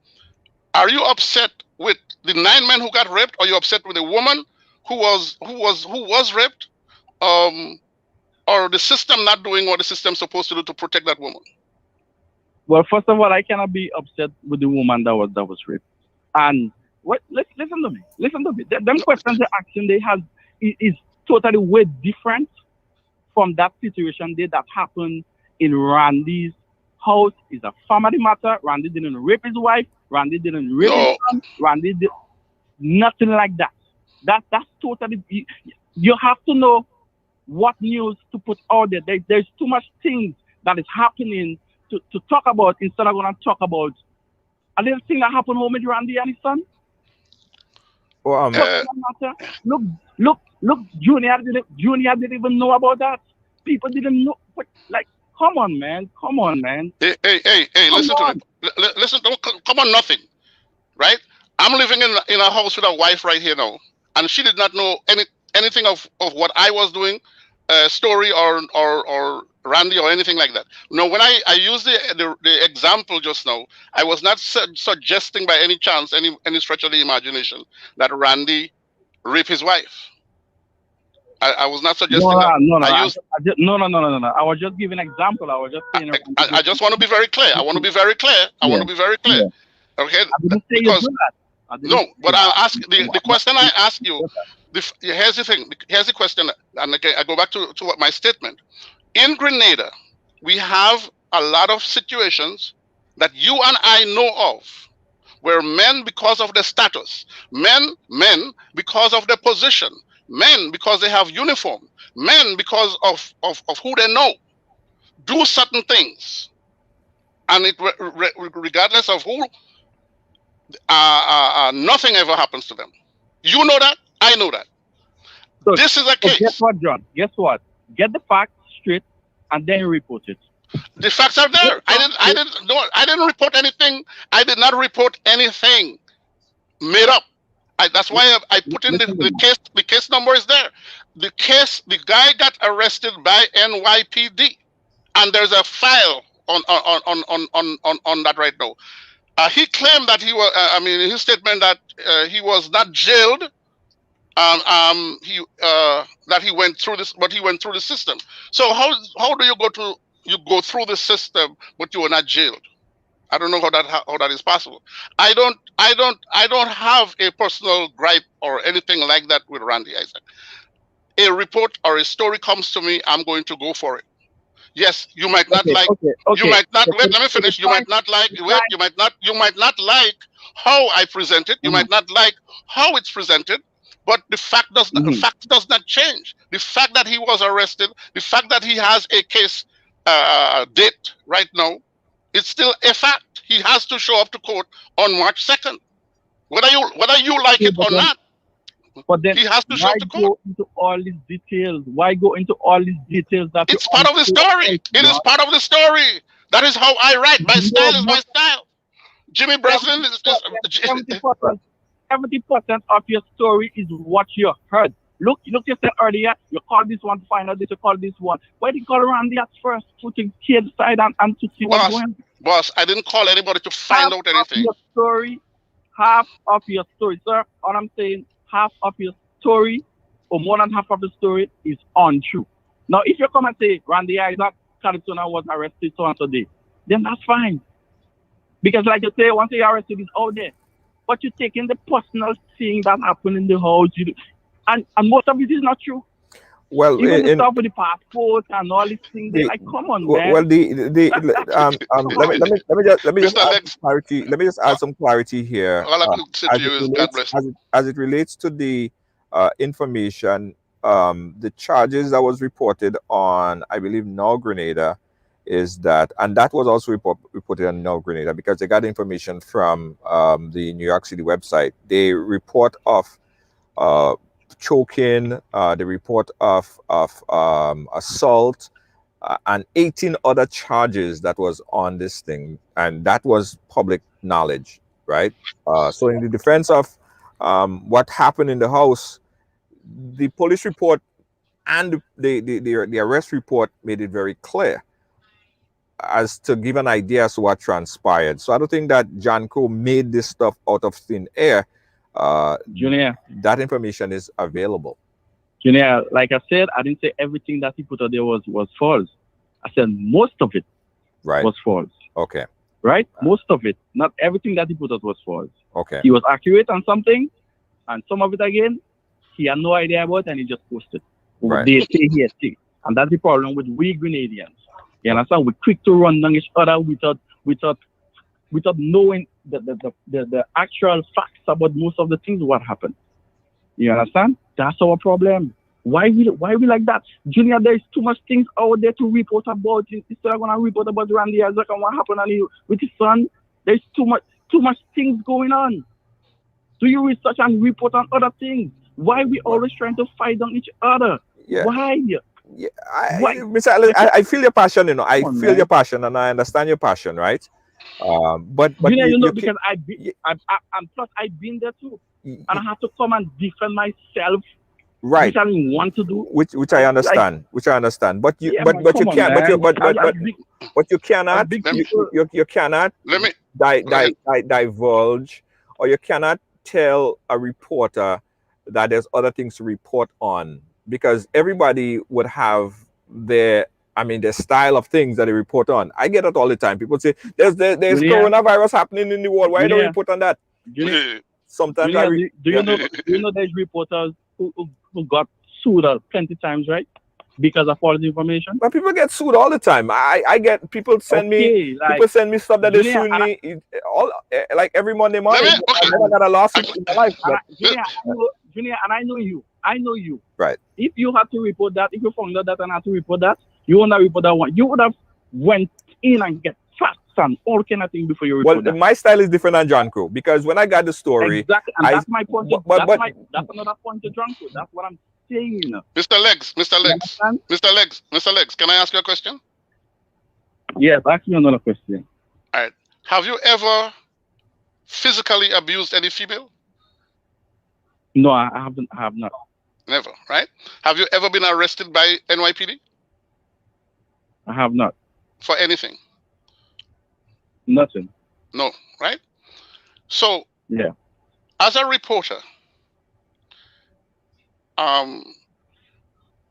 are you upset with the 9 men who got raped, or are you upset with the woman who was raped, or the system not doing what the system's supposed to do to protect that woman? Well, first of all, I cannot be upset with the woman that was raped. And listen to me. Them questions they're asking, they have is totally way different from that situation that happened in Randy's house. It's a family matter. Randy didn't rape his wife. Randy didn't rape his son. Randy did nothing like that. That's totally. You have to know what news to put out there. There's too much things that is happening to talk about instead of going to talk about a little thing that happened home with Randy and his son. Well, look, Junior didn't even know about that. People didn't know. But, like, come on, man. Hey, listen to me. Listen, don't come on, nothing, right? I'm living in a house with a wife right here now, and she did not know anything of what I was doing, story or Randy or anything like that. No, when I used the example just now, I was not suggesting by any chance, any stretch of the imagination, that Randy rape his wife. I was not suggesting No, that. no, no, I I used. no, no, no, no, no, no. I was just giving an example. I was just saying. I just want to be very clear. I want to be very clear. I want Yeah, to be very clear. yeah. Okay, I didn't say you because do that. I didn't no, say but that. I ask the question I ask you. Do that. Here's the thing. Here's the question, and again, I go back to what my statement. In Grenada, we have a lot of situations that you and I know of, where men, because of their status, men because of their position, men because they have uniform, men because of who they know, do certain things, and it regardless of who, nothing ever happens to them. You know that, I know that. So, This is a so case. guess what, John? Guess what? Get the facts straight and then report it. The facts are there. I didn't report anything. I did not report anything made up. That's why I put in the case. The case number is there. The guy got arrested by NYPD, and there's a file on that right now. He claimed that he was. In his statement that he was not jailed. That he went through this, but he went through the system. So how do you go through the system, but you were not jailed? I don't know how that is possible. I don't have a personal gripe or anything like that with Randy Isaac. A report or a story comes to me, I'm going to go for it. Yes, you might not like. Okay. You might not. Wait, let me finish. You might not like. Wait, you might not like how I present it. You might not like how it's presented. But the fact does not change. The fact that he was arrested, the fact that he has a case date right now, it's still a fact. He has to show up to court on March 2nd. Whether you like it or not, but then he has to show up to court. Why go into all these details? Why go into all these details? It's part of the story. It is part of the story. That is how I write. My style is my style. Jimmy Breslin is 70% of your story is what you heard. Look, you said earlier, you call this one to find out this, you call this one. Why did you call Randy at first? Putting kids aside and to see what's going on? Boss, I didn't call anybody to find out anything. Half of your story, sir. All I'm saying, half of your story, or more than half of the story, is untrue. Now, if you come and say Randy Isaac California was arrested so and so day, then that's fine. Because like you say, once you're arrested, it's out there. But you're taking the personal thing that happened in the house, and most of it is not true. Well, even the stuff with the passport and all these things, come on, man. Well, let me just add some clarity. Let me just add some clarity here. All I can say to you is God bless. As it relates to the information, the charges that was reported on, I believe, Now Grenada, is that, and that was also reported on Now Grenada because they got information from the New York City website. They report of choking, the report of assault, and 18 other charges that was on this thing, and that was public knowledge, right? So in the defense of what happened in the house, the police report and the arrest report made it very clear as to give an idea as to what transpired. So I don't think that Janko made this stuff out of thin air. Junior, that information is available. Junior, like I said, I didn't say everything that he put out there was false. I said most of it was false. Okay. Right? Most of it. Not everything that he put out was false. Okay. He was accurate on something, and some of it again, he had no idea about, and he just posted. Right. They say he has. And that's the problem with we Grenadians. You understand? We're quick to run down each other without knowing the actual facts about most of the things what happened. You understand? That's our problem. Why we like that? Junior, there's too much things out there to report about. Instead of gonna report about Randy Isaac and what happened with his son, there's too much things going on. Do you research and report on other things? Why we always trying to fight on each other? Yeah. Why? Yeah, Mr. Allen, I feel your passion, I feel your passion, and I understand your passion, right? But because I've been there too, and I have to come and defend myself, right? Which I didn't want to do, which I understand, But you cannot divulge, or you cannot tell a reporter that there's other things to report on, because everybody would have their, their style of things that they report on. I get it all the time. People say there's Junior, coronavirus happening in the world. Why don't you Junior, report on that? Junior, Sometimes Junior, do you know there's reporters who got sued plenty times, right? Because of false information. But people get sued all the time. I get people send me stuff that they suing me all like every Monday morning. I never got a lawsuit in my life. Junior, and I know you. Right. If you had to report that, if you found out that and had to report that, you wouldn't have report that one. You would have went in and get facts and all kind of things before you report that. My style is different than John Crow, because when I got the story, exactly, and that's my point. That's another point to John Crow. That's what I'm saying. You know. Mr. Legs, can I ask you a question? Yes, ask me another question. All right. Have you ever physically abused any female? No, I have not. Never, right? Have you ever been arrested by NYPD? I have not. For anything? Nothing. No, right? So, yeah. As a reporter,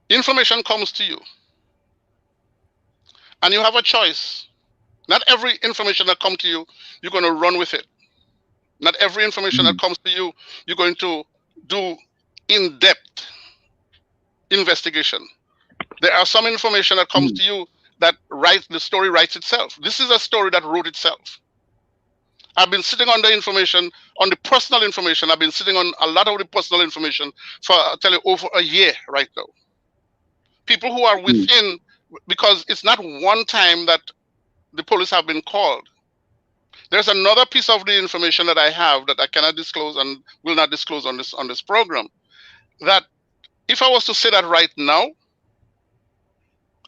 information comes to you, and you have a choice. Not every information that comes to you, you're going to run with it. Not every information that comes to you, you're going to do in-depth investigation. There are some information that comes to you that the story writes itself. This is a story that wrote itself. I've been sitting on the information, on the personal information. I've been sitting on a lot of the personal information for, I'll tell you, over a year right now. People who are within, because it's not one time that the police have been called. There's another piece of the information that I have that I cannot disclose and will not disclose on this program, that if I was to say that right now,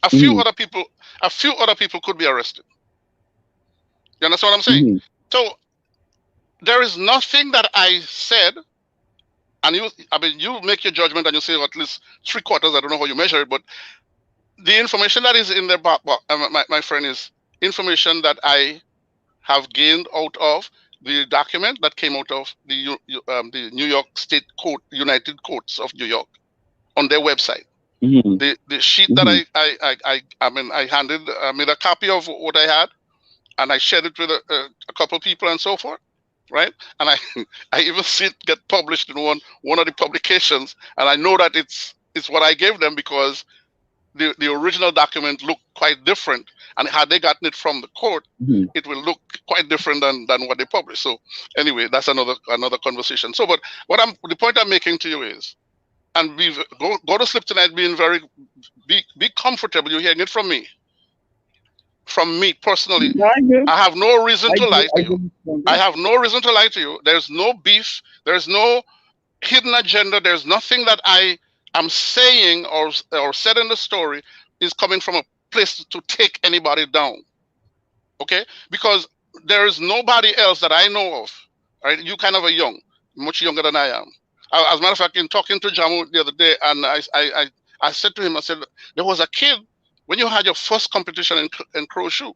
a few other people could be arrested. You understand what I'm saying? So there is nothing that I said, and you make your judgment and you say at least 3/4. I don't know how you measure it, but the information that is in there, my friend, is information that I have gained out of the document that came out of the New York State Court, United Courts of New York, on their website. The sheet that I made a copy of what I had, and I shared it with a couple of people and so forth, right? And I even see it get published in one of the publications, and I know that it's what I gave them, because the original document looked quite different, and had they gotten it from the court, it will look quite different than what they published. So anyway, that's another conversation. So, but the point I'm making to you is, and go to sleep tonight being be comfortable. You're hearing it from me. From me personally, I have no reason to lie to you. I have no reason to lie to you. There's no beef. There's no hidden agenda. There's nothing that I am saying or said in the story is coming from a place to take anybody down. Okay? Because there is nobody else that I know of. Right? You kind of are young, much younger than I am. As a matter of fact, in talking to Jamu the other day, and I said to him, I said, there was a kid when you had your first competition in Crow Shoe,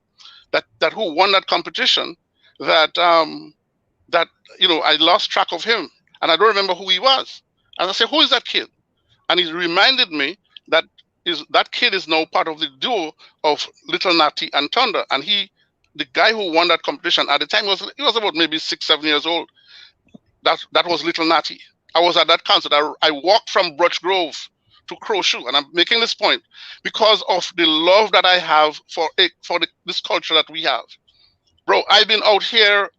that who won that competition, that I lost track of him, and I don't remember who he was. And I said, who is that kid? And he reminded me that kid is now part of the duo of Little Natty and Thunder, and the guy who won that competition at the time he was about maybe 6-7 years old. That was Little Natty. I was at that concert. I walked from Birch Grove to Crow Shoe, and I'm making this point because of the love that I have for this culture that we have, bro. I've been out here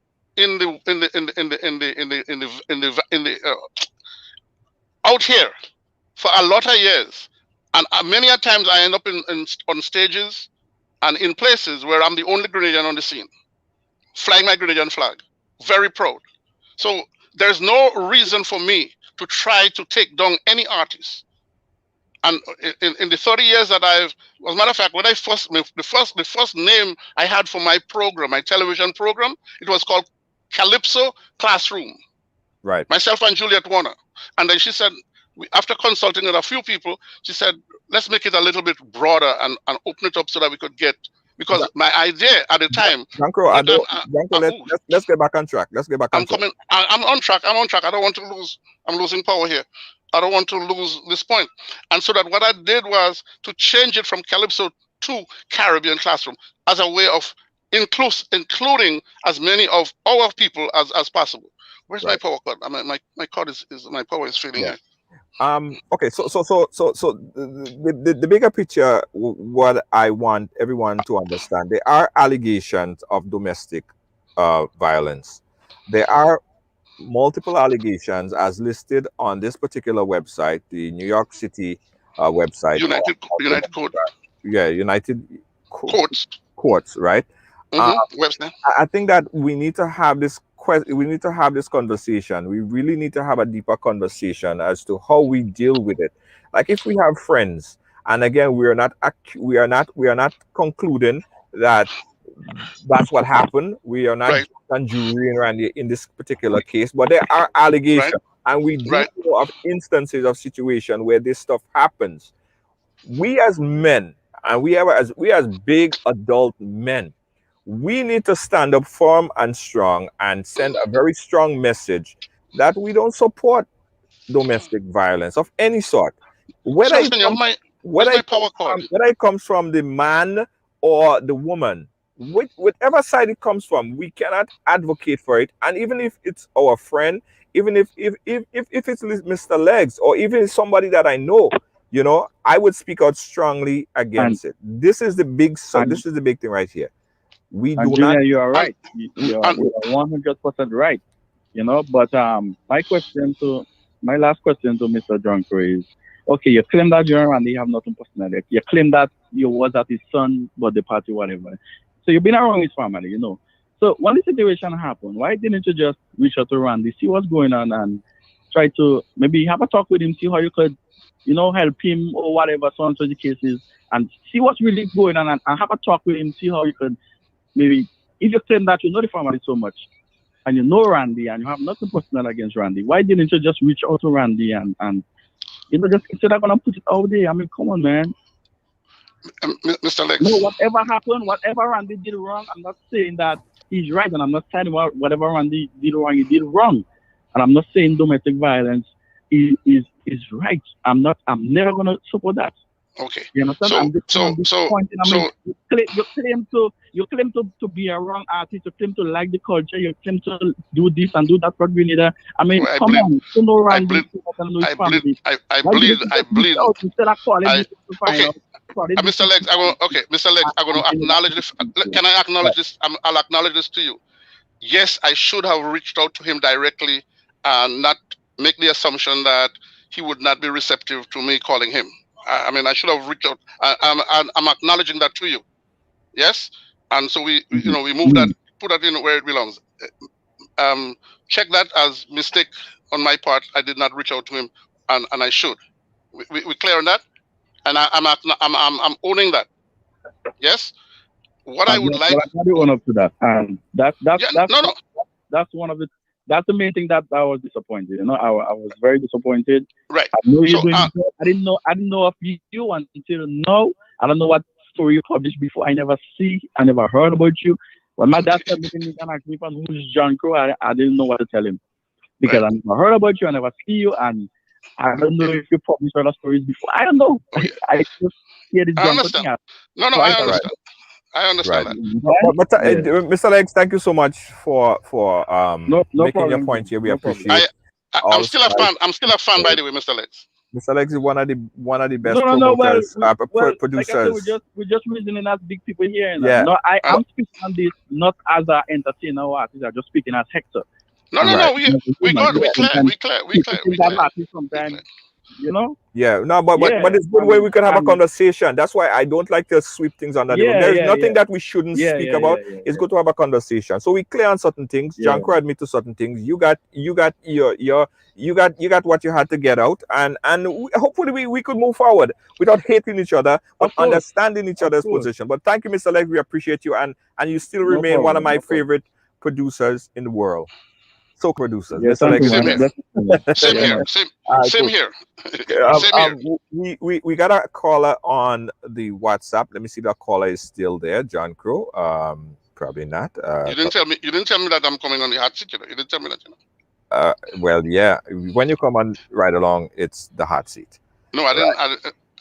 out here for a lot of years, and many a times I end up on stages and in places where I'm the only Grenadian on the scene, flying my Grenadian flag, very proud. So there's no reason for me to try to take down any artist. And in the 30 years that as a matter of fact, when the first name I had for my program, my television program, it was called Calypso Classroom. Right. Myself and Juliet Warner. And then she said, after consulting with a few people, she said, let's make it a little bit broader and open it up so that we could get because my idea at the time. Jankro, let's get back on track. Let's get back on track. I'm on track. I'm on track. I don't want to lose. I'm losing power here. I don't want to lose this point. And so that what I did was to change it from Calypso to Caribbean Classroom as a way of including as many of our people as possible. Where's my power cord? My cord is my power is failing here. Okay, so the bigger picture, what I want everyone to understand, there are allegations of domestic violence. There are multiple allegations as listed on this particular website, the New York City website. United Court. Yeah, United Courts, right? Website. I think that we need to have this conversation. We really need to have a deeper conversation as to how we deal with it. Like if we have friends, and again, we are not concluding that that's what happened. We are not jurying around in this particular case, but there are allegations, and we do know of instances of situation where this stuff happens. We as men, and we as big adult men, we need to stand up firm and strong and send a very strong message that we don't support domestic violence of any sort. Whether it comes from the man or the woman, whichever side it comes from, we cannot advocate for it. And even if it's our friend, even if it's Mr. Legs, or even somebody that I know, I would speak out strongly against it. This is the big thing right here. We do Junior, not. you are right. You are 100% right. But my last question to Mr. Junker is, okay, you claim that you and Randy have nothing personal. You claim that you was at his son birthday party, whatever. So you've been around his family, So when the situation happened, why didn't you just reach out to Randy, see what's going on, and try to maybe have a talk with him, see how you could, help him or whatever, so on so the cases, and see what's really going on, and have a talk with him, see how you could maybe, if you claim that you know the family so much, and you know Randy, and you have nothing personal against Randy, why didn't you just reach out to Randy and just instead of gonna put it out there? I mean, come on, man. Mr. Lex. No, whatever happened, whatever Randy did wrong, I'm not saying that he's right, and I'm not saying whatever Randy did wrong, he did wrong. And I'm not saying domestic violence is right. I'm never gonna support that. Okay. You understand? You claim to be a wrong artist. You claim to like the culture. You claim to do this and do that for Grenada. I mean, come on. You know Randy. I bleed. Mr. Lex, Mr. Lex, I'm going to acknowledge this. Can I acknowledge this? I'll acknowledge this to you. Yes, I should have reached out to him directly and not make the assumption that he would not be receptive to me calling him. I mean, I should have reached out. I'm acknowledging that to you. Yes, and so we move that, put that in where it belongs. Check that as mistake on my part. I did not reach out to him, and I should. We clear on that, and I'm owning that. Yes. What I would like. I do own up to that, and that's one of the. That's the main thing that I was disappointed. I was very disappointed. Right. I know you're doing good. I didn't know of you until now. I don't know what story you published before. I never heard about you. When my dad said looking and asked me who's John Crow, I didn't know what to tell him. Because I never heard about you, I never see you, and I don't know if you published other stories before. I don't know. I just hear this John thing. No, so I understand. I understand that. But Mr. Legs, thank you so much for making your point here. We appreciate. I'm still a fan. I'm still a fan, by the way, Mr. Legs. Mr. Legs is one of the best promoters, producers. We're just reasoning as big people here. Yeah. No, I'm speaking on this not as an entertainer or artist. I'm just speaking as Hector. No. We clear. Sometimes. Yeah, no, but it's a good way we could have a conversation. That's why I don't like to sweep things under the rug. There's nothing that we shouldn't speak about. It's good to have a conversation. So we clear on certain things. Janko admit to certain things. You got what you had to get out, and hopefully we could move forward without hating each other, but understanding each other's position. But thank you, Mr. Leg. We appreciate you, and you still remain one of my favorite producers in the world. So producers, Yeah, Mr. thank you, Lex. Same man. here. Same Yeah, here. man. Same Cool. here. Same here. We got a caller on the WhatsApp. Let me see if that caller is still there. John Crow. Probably not. You didn't tell me. You didn't tell me that I'm coming on the hot seat. You know. You didn't tell me that. You know. Well, yeah. When you come on Ride Along, it's the hot seat. No, I didn't.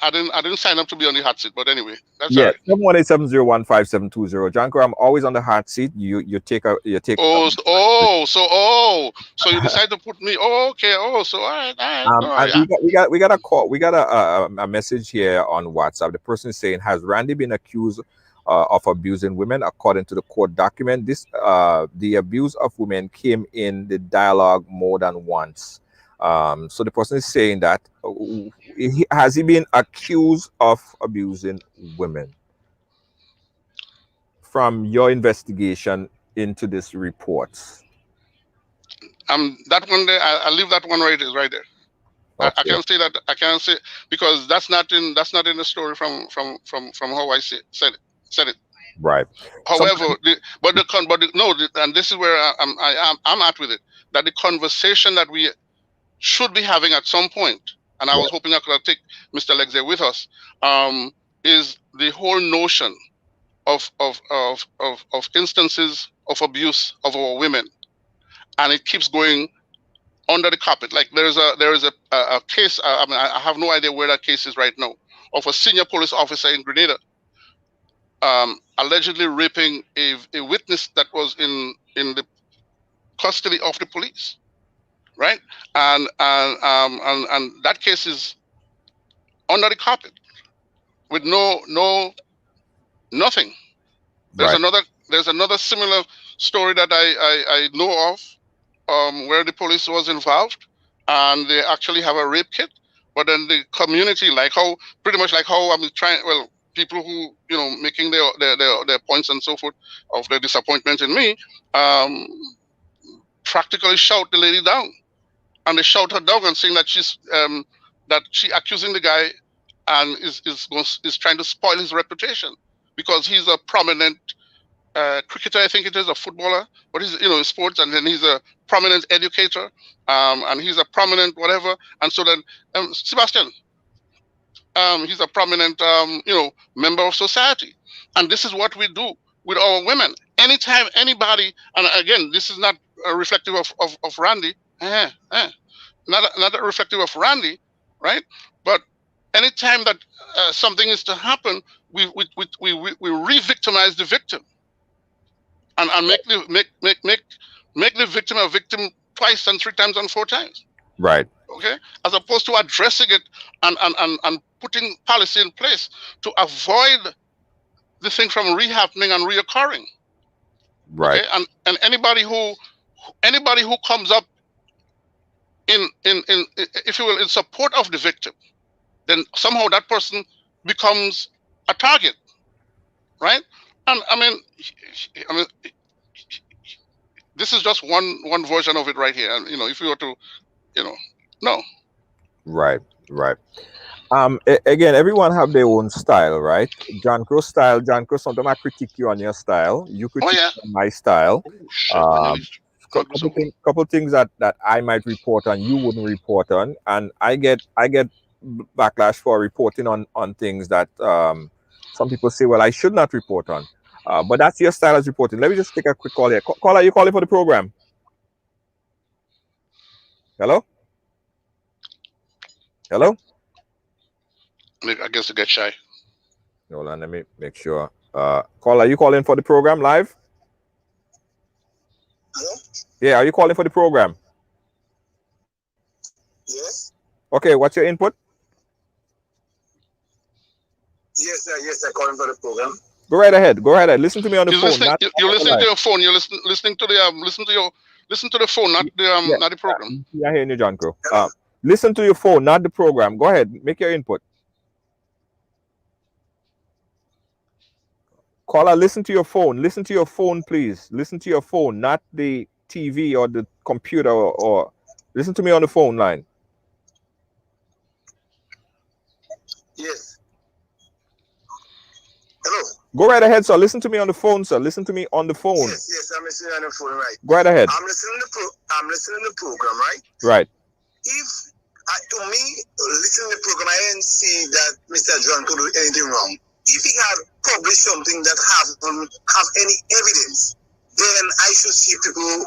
I didn't sign up to be on the hot seat. But anyway, that's all Yeah, right. 718-701-5720. John Crow, I'm always on the hot seat. You take. So you decide to put me. Oh, okay. Oh, so all right. No, And yeah. we got a call. We got a message here on WhatsApp. The person is saying, has Randy been accused of abusing women? According to the court document, the abuse of women came in the dialogue more than once. So the person is saying that has he been accused of abusing women? From your investigation into this report. That one there. I leave that one right there. Okay. I can't say that. I can't say because that's not in the story from how I said it. Right. However, and this is where I'm at with it. That the conversation that we should be having at some point, and I was hoping I could take Mr. Lex there with us, is the whole notion of instances of abuse of our women, and it keeps going under the carpet. Like there is a case. I mean, I have no idea where that case is right now, of a senior police officer in Grenada, allegedly raping a witness that was in the custody of the police, right? And that case is under the carpet with nothing. There's another similar story that I know of, where the police was involved, and they actually have a rape kit, but then the community, pretty much like how I'm trying. Well, people who making their points and so forth of their disappointment in me, practically shout the lady down, and they shout her down and saying that she accusing the guy and is trying to spoil his reputation because he's a prominent cricketer, I think it is, a footballer, but he's sports, and then he's a prominent educator, and he's a prominent whatever, and so then Sebastian, he's a prominent member of society, and this is what we do with our women. Anytime anybody, and again, this is not reflective of Randy, not reflective of Randy, right? But anytime that something is to happen, we re-victimize the victim, and make the victim a victim twice and three times and four times. Right. Okay. As opposed to addressing it and putting policy in place to avoid the thing from rehappening and reoccurring. Right. Okay? And anybody who comes up in if you will, in support of the victim, then somehow that person becomes a target, right? And I mean, this is just one version of it right here. And if you were to, no. Right. Again, everyone have their own style, right? John Crow style. John Crow, sometimes I critique you on your style. You critique me on my style. Couple things that I might report on, you wouldn't report on, and I get backlash for reporting on things that some people say, well, I should not report on. But that's your style as reporting. Let me just take a quick call here. Caller, you calling for the program? Hello? I guess I get shy. Hold on, let me make sure. Caller, you calling for the program live? Hello? Yeah, are you calling for the program? Yes. Okay, what's your input? Yes, I'm calling for the program. Go right ahead. Listen to me on the phone. You're listening to your phone. You're listening to the listen to the phone, not the program. Yeah, I hear you, John Crow. Listen to your phone, not the program. Go ahead, make your input. Caller, listen to your phone. Listen to your phone, please. Listen to your phone, not the TV or the computer, or listen to me on the phone line. Yes. Hello. Go right ahead, sir. Listen to me on the phone, sir. Listen to me on the phone. Yes, I'm listening on the phone, right? Go right ahead. I'm listening to the program, right? Right. If to me, listening to the program, I didn't see that Mr. John could do anything wrong. If he had published something that have any evidence, then I should see people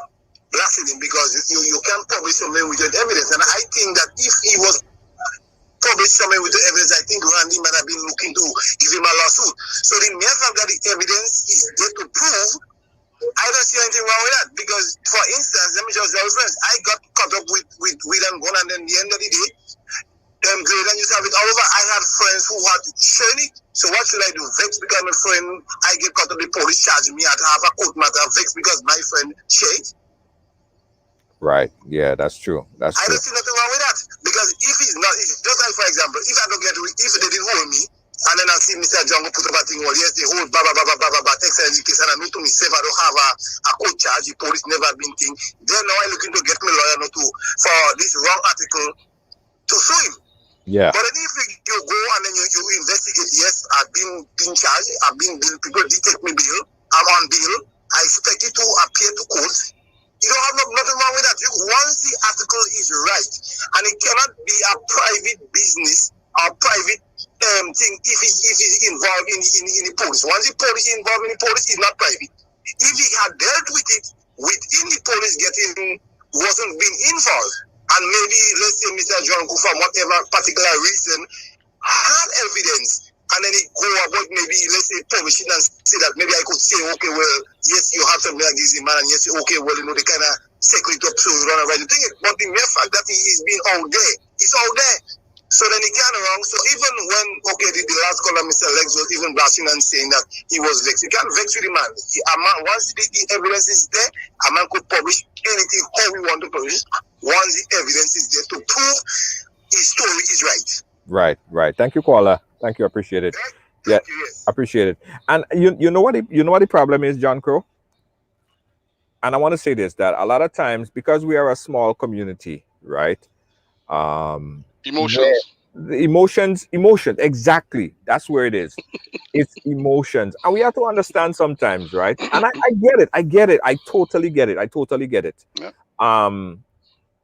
blasting him, because you can't publish something without evidence. And I think that if he was published something with the evidence, I think Randy might have been looking to give him a lawsuit. So the mere fact that the evidence is there to prove, I don't see anything wrong with that. Because, for instance, let me just tell you first, I got caught up with and gun, and then the end of the day, grade and used to have it all over. I had friends who had shown it. So what should I do? Vex because my friend, I get caught up, the police charging me, I have a court matter. Vex because my friend shared. Right. Yeah, that's true. That's I true. don't see nothing wrong with that. Because if it's not, it's just like, for example, if I don't get to it, if they didn't hold me, and then I see Mr. John put up a thing, well, yes, they hold, text education, and I know to myself, I don't have a court charge, the police never been thing. Then now I'm looking to get my lawyer not to, for this wrong article to sue him. Yeah. But then if you go and then you investigate, yes, I've been charged, I've been billed, people dictate me bill, I'm on bill, I expect it to appear to court. You don't have nothing wrong with that. Once the article is right, and it cannot be a private business or private thing if it's involved in the police. Once the police is involved in the police, it's not private. If he had dealt with it within the police wasn't being involved, and maybe, let's say, Mr. John, for whatever particular reason, had evidence, and then he go about maybe, let's say, publishing and say that maybe I could say, okay, well, yes, you have something like this in man, and yes, okay, well, you know, they kind of secret up to run around the thing. But the mere fact that he is being out there, he's out there. So then he can't wrong. So even when, okay, the last caller, Mr. Lex, was even blasting and saying that he was vexed. You can't vex with the man. Once the evidence is there, a man could publish anything how we want to publish. Once the evidence is there to prove his story is right. Right. Thank you, caller. Thank you. Appreciate it. Yeah, Yes. appreciate it. And you know what the problem is, John Crow? And I want to say this, that a lot of times, because we are a small community, right? Emotions. The emotions, exactly. That's where it is. It's emotions. And we have to understand sometimes, right? And I get it. I totally get it. Yeah.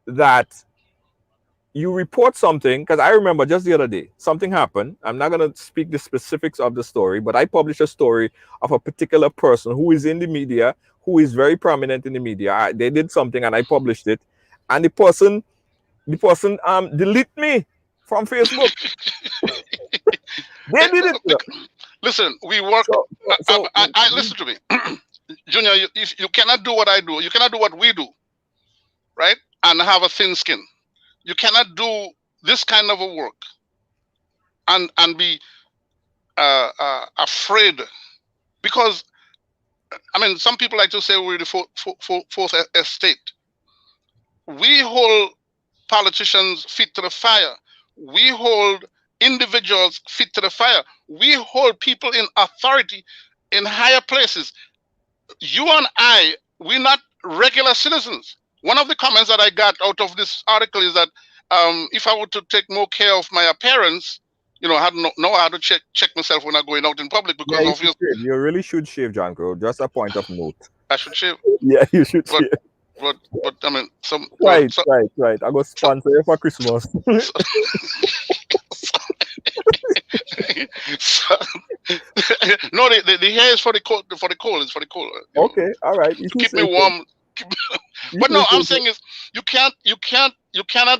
That you report something, because I remember just the other day, something happened. I'm not going to speak the specifics of the story, but I published a story of a particular person who is in the media, who is very prominent in the media. They did something and I published it. And the person delete me from Facebook. They did it. Listen, we work. I listen to me, Junior. If you cannot do what I do, you cannot do what we do, right? And have a thin skin. You cannot do this kind of a work and be afraid, because I mean, some people like to say we're the fourth estate. We hold politicians' feet to the fire. We hold individuals' feet to the fire. We hold people in authority in higher places. You and I, we're not regular citizens. One of the comments that I got out of this article is that if I were to take more care of my appearance, you know, I had know how to check myself when I'm going out in public, because obviously you really should shave, John Crow. Just a point of note. I should shave. Yeah, you should shave. But I mean, right. I go sponsor you for Christmas. No, the hair is for the cold. It's for the cold. Okay, all right. To keep me warm. But no, I'm saying is you cannot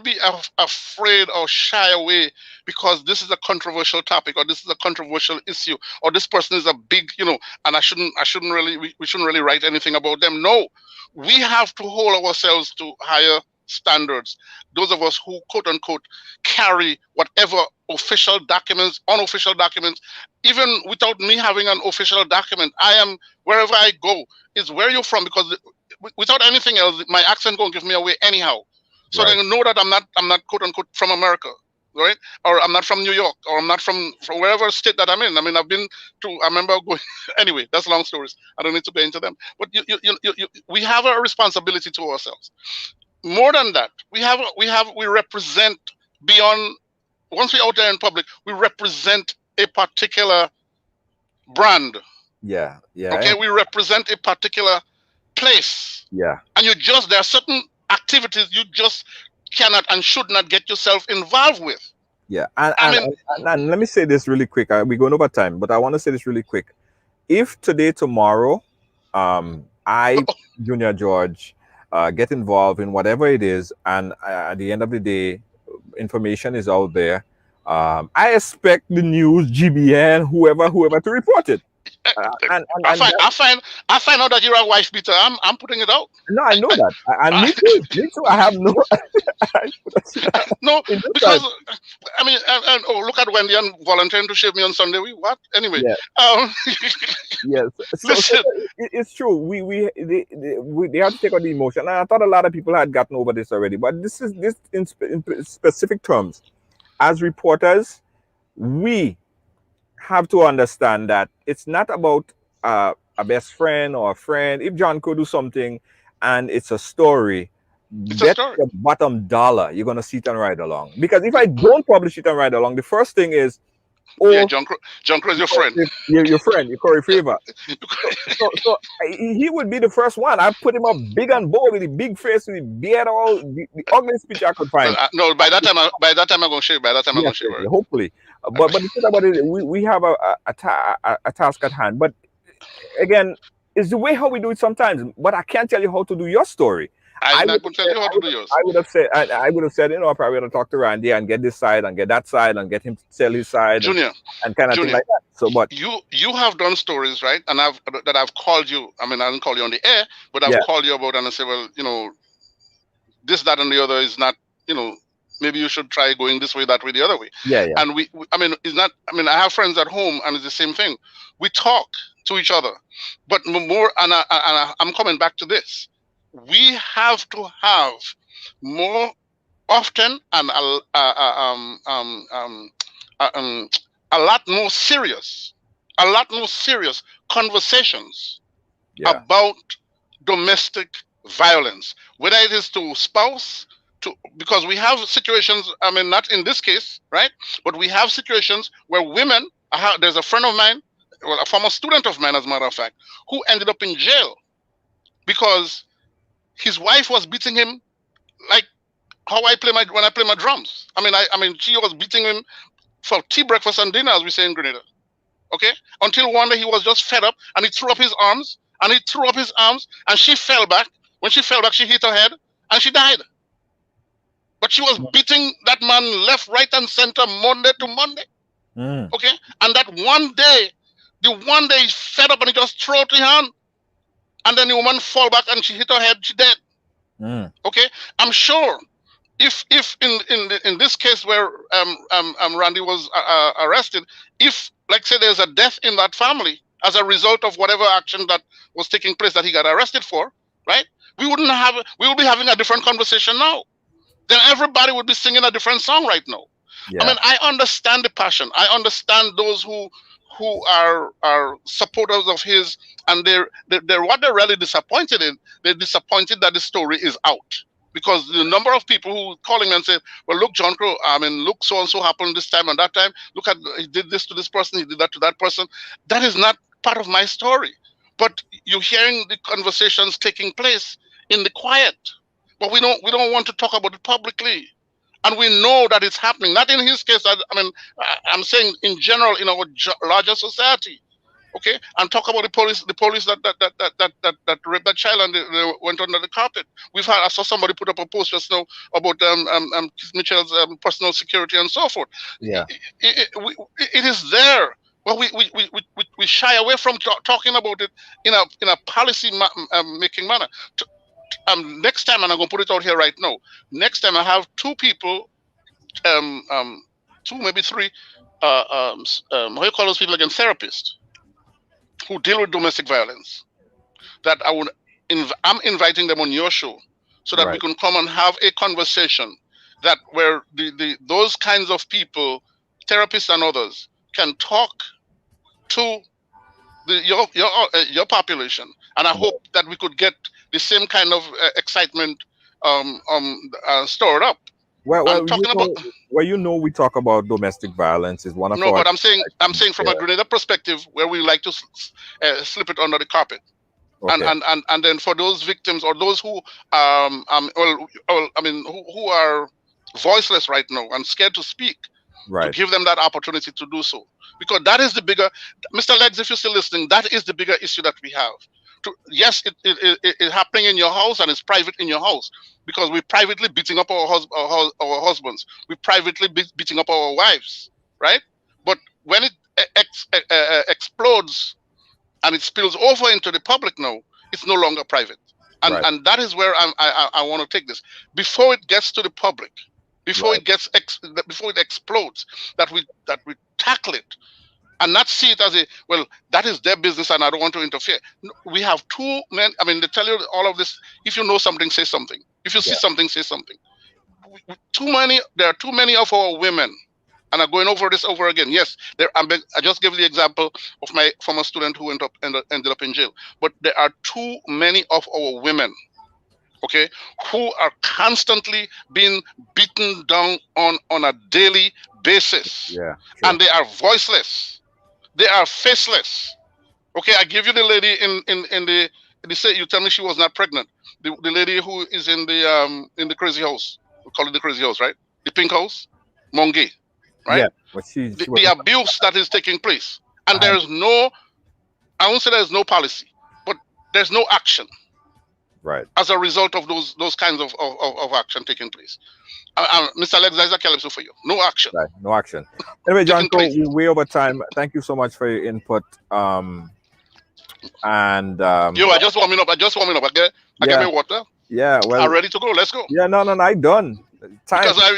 be afraid or shy away because this is a controversial topic, or this is a controversial issue, or this person is a big, you know, and we shouldn't really write anything about them. No, we have to hold ourselves to higher standards. Those of us who quote unquote carry whatever official documents, unofficial documents, even without me having an official document, I am, wherever I go, is where you're from, because without anything else, my accent gonna give me away anyhow. So right. They know that I'm not quote unquote from America, right? Or I'm not from New York, or I'm not from wherever state that I'm in. I mean, I remember going. Anyway, that's long stories. I don't need to go into them. But we have a responsibility to ourselves. More than that, we represent beyond. Once we're out there in public, we represent a particular brand. Yeah. Okay, we represent a particular place. Yeah. And there are certain activities you just cannot and should not get yourself involved with. Yeah. And let me say this really quick. We're going over time, but I want to say this really quick. If today, tomorrow, I, Junior George, get involved in whatever it is, and at the end of the day, information is out there, I expect the news, GBN, whoever to report it. I find out that you're a wife beater. I'm putting it out. No, I know that, and me too. Me too. I have no. No, because I mean, oh, look at Wendy and volunteering to shave me on Sunday. What? Anyway. Yeah. Yes. Listen, it's true. They have to take out the emotion. And I thought a lot of people had gotten over this already, but this in specific terms. As reporters, we have to understand that it's not about a best friend or a friend. If John could do something and it's a story, bet the bottom dollar you're gonna see it and ride along. Because if I don't publish it and ride along, the first thing is, yeah, John Crow is your friend. Your friend, your Corey Favor. So he would be the first one. I put him up big and bold with the big face, with the beard, all the ugliest picture I could find. No, by that time I'm gonna shave. By that time I'm gonna shave. Right? Hopefully, but the thing about it, we have a task at hand. But again, it's the way how we do it sometimes. But I can't tell you how to do your story. I'm not going to tell you how to do yours. I would have said, you know, I probably would have talked to Randy and get this side and get that side and get him to sell his side, Junior, and kind of thing like that. So, but you have done stories, right? And I've called you. I mean, I didn't call you on the air, but I've called you about and I say, well, you know, this, that, and the other is not, you know, maybe you should try going this way, that way, the other way. Yeah. And I mean, it's not. I mean, I have friends at home, and it's the same thing. We talk to each other, but more. And I'm coming back to this. We have to have more often and a lot more serious conversations about domestic violence, whether it is to spouse, because we have situations, I mean, not in this case, right? But we have situations where women, there's a friend of mine, well, a former student of mine, as a matter of fact, who ended up in jail because his wife was beating him like how when I play my drums. I mean, she was beating him for tea, breakfast, and dinner, as we say in Grenada. Okay? Until one day he was just fed up and he threw up his arms, and she fell back. When she fell back, she hit her head and she died. But she was beating that man left, right, and center Monday to Monday. Okay? And that one day, he fed up and he just threw out his hand. And then the woman fall back and she hit her head, she dead. Okay? I'm sure if in this case where Randy was arrested, if, like say, there's a death in that family as a result of whatever action that was taking place that he got arrested for, right? We would be having a different conversation now. Then everybody would be singing a different song right now. Yeah. I mean, I understand the passion. I understand those who are supporters of his, and they're what they're really disappointed in. They're disappointed that the story is out, because the number of people who calling me and say, well, look, John Crow, I mean, look, so and so happened this time and that time. Look at, he did this to this person, he did that to that person. That is not part of my story. But you're hearing the conversations taking place in the quiet. But we don't want to talk about it publicly. And we know that it's happening. Not in his case. I mean, I'm saying in general in our larger society. Okay, and talk about the police that raped that child and they went under the carpet. I saw somebody put up a post just now about Mitchell's personal security and so forth. Yeah, it is there. Well, we shy away from talking about it in a policy making manner. Next time, and I'm going to put it out here right now. Next time, I have two people, two, maybe three, how do you call those people again? Therapists who deal with domestic violence. That I'm inviting them on your show so that we can come and have a conversation that where those kinds of people, therapists and others, can talk to your population, and I hope that we could get the same kind of excitement stored up. Well, I'm talking about we talk about domestic violence is one of no, our. but I'm saying from a Grenada perspective where we like to slip it under the carpet. Okay. And then for those victims or those who who are voiceless right now and scared to speak, to Right. give them that opportunity to do so, because that is the bigger, Mr. Legs, if you're still listening, that is the bigger issue that we have. Yes, it's happening in your house and it's private in your house because we're privately beating up our husbands, we're privately beating up our wives, right? But when it explodes and it spills over into the public now, it's no longer private. And Right. and that is where I want to take this. Before it gets to the public, before Right. it gets before it explodes, that we tackle it and not see it as a, well, that is their business and I don't want to interfere. No, we have too many, I mean, they tell you all of this, if you know something, say something. If you see something, say something. There are too many of our women, and I'm going over this over again. Yes, I just gave the example of my former student who ended up in jail. But there are too many of our women, okay, who are constantly being beaten down on a daily basis. Yeah. And they are voiceless. They are faceless. Okay, I give you the lady in the say you tell me she was not pregnant. The lady who is in the crazy house. We call it the crazy house, right? The pink house, Mongi, right? Yeah. But the abuse that is taking place, and there's no, I won't say there's no policy, but there's no action. Right. As a result of those kinds of action taking place. Mr. Alexander Calypso for you. No action. Right. No action. Anyway, John, we're way over time. Thank you so much for your input. I just warming up. I get my water. Yeah, well, I'm ready to go. Let's go. Yeah, no, I done. Time. Because I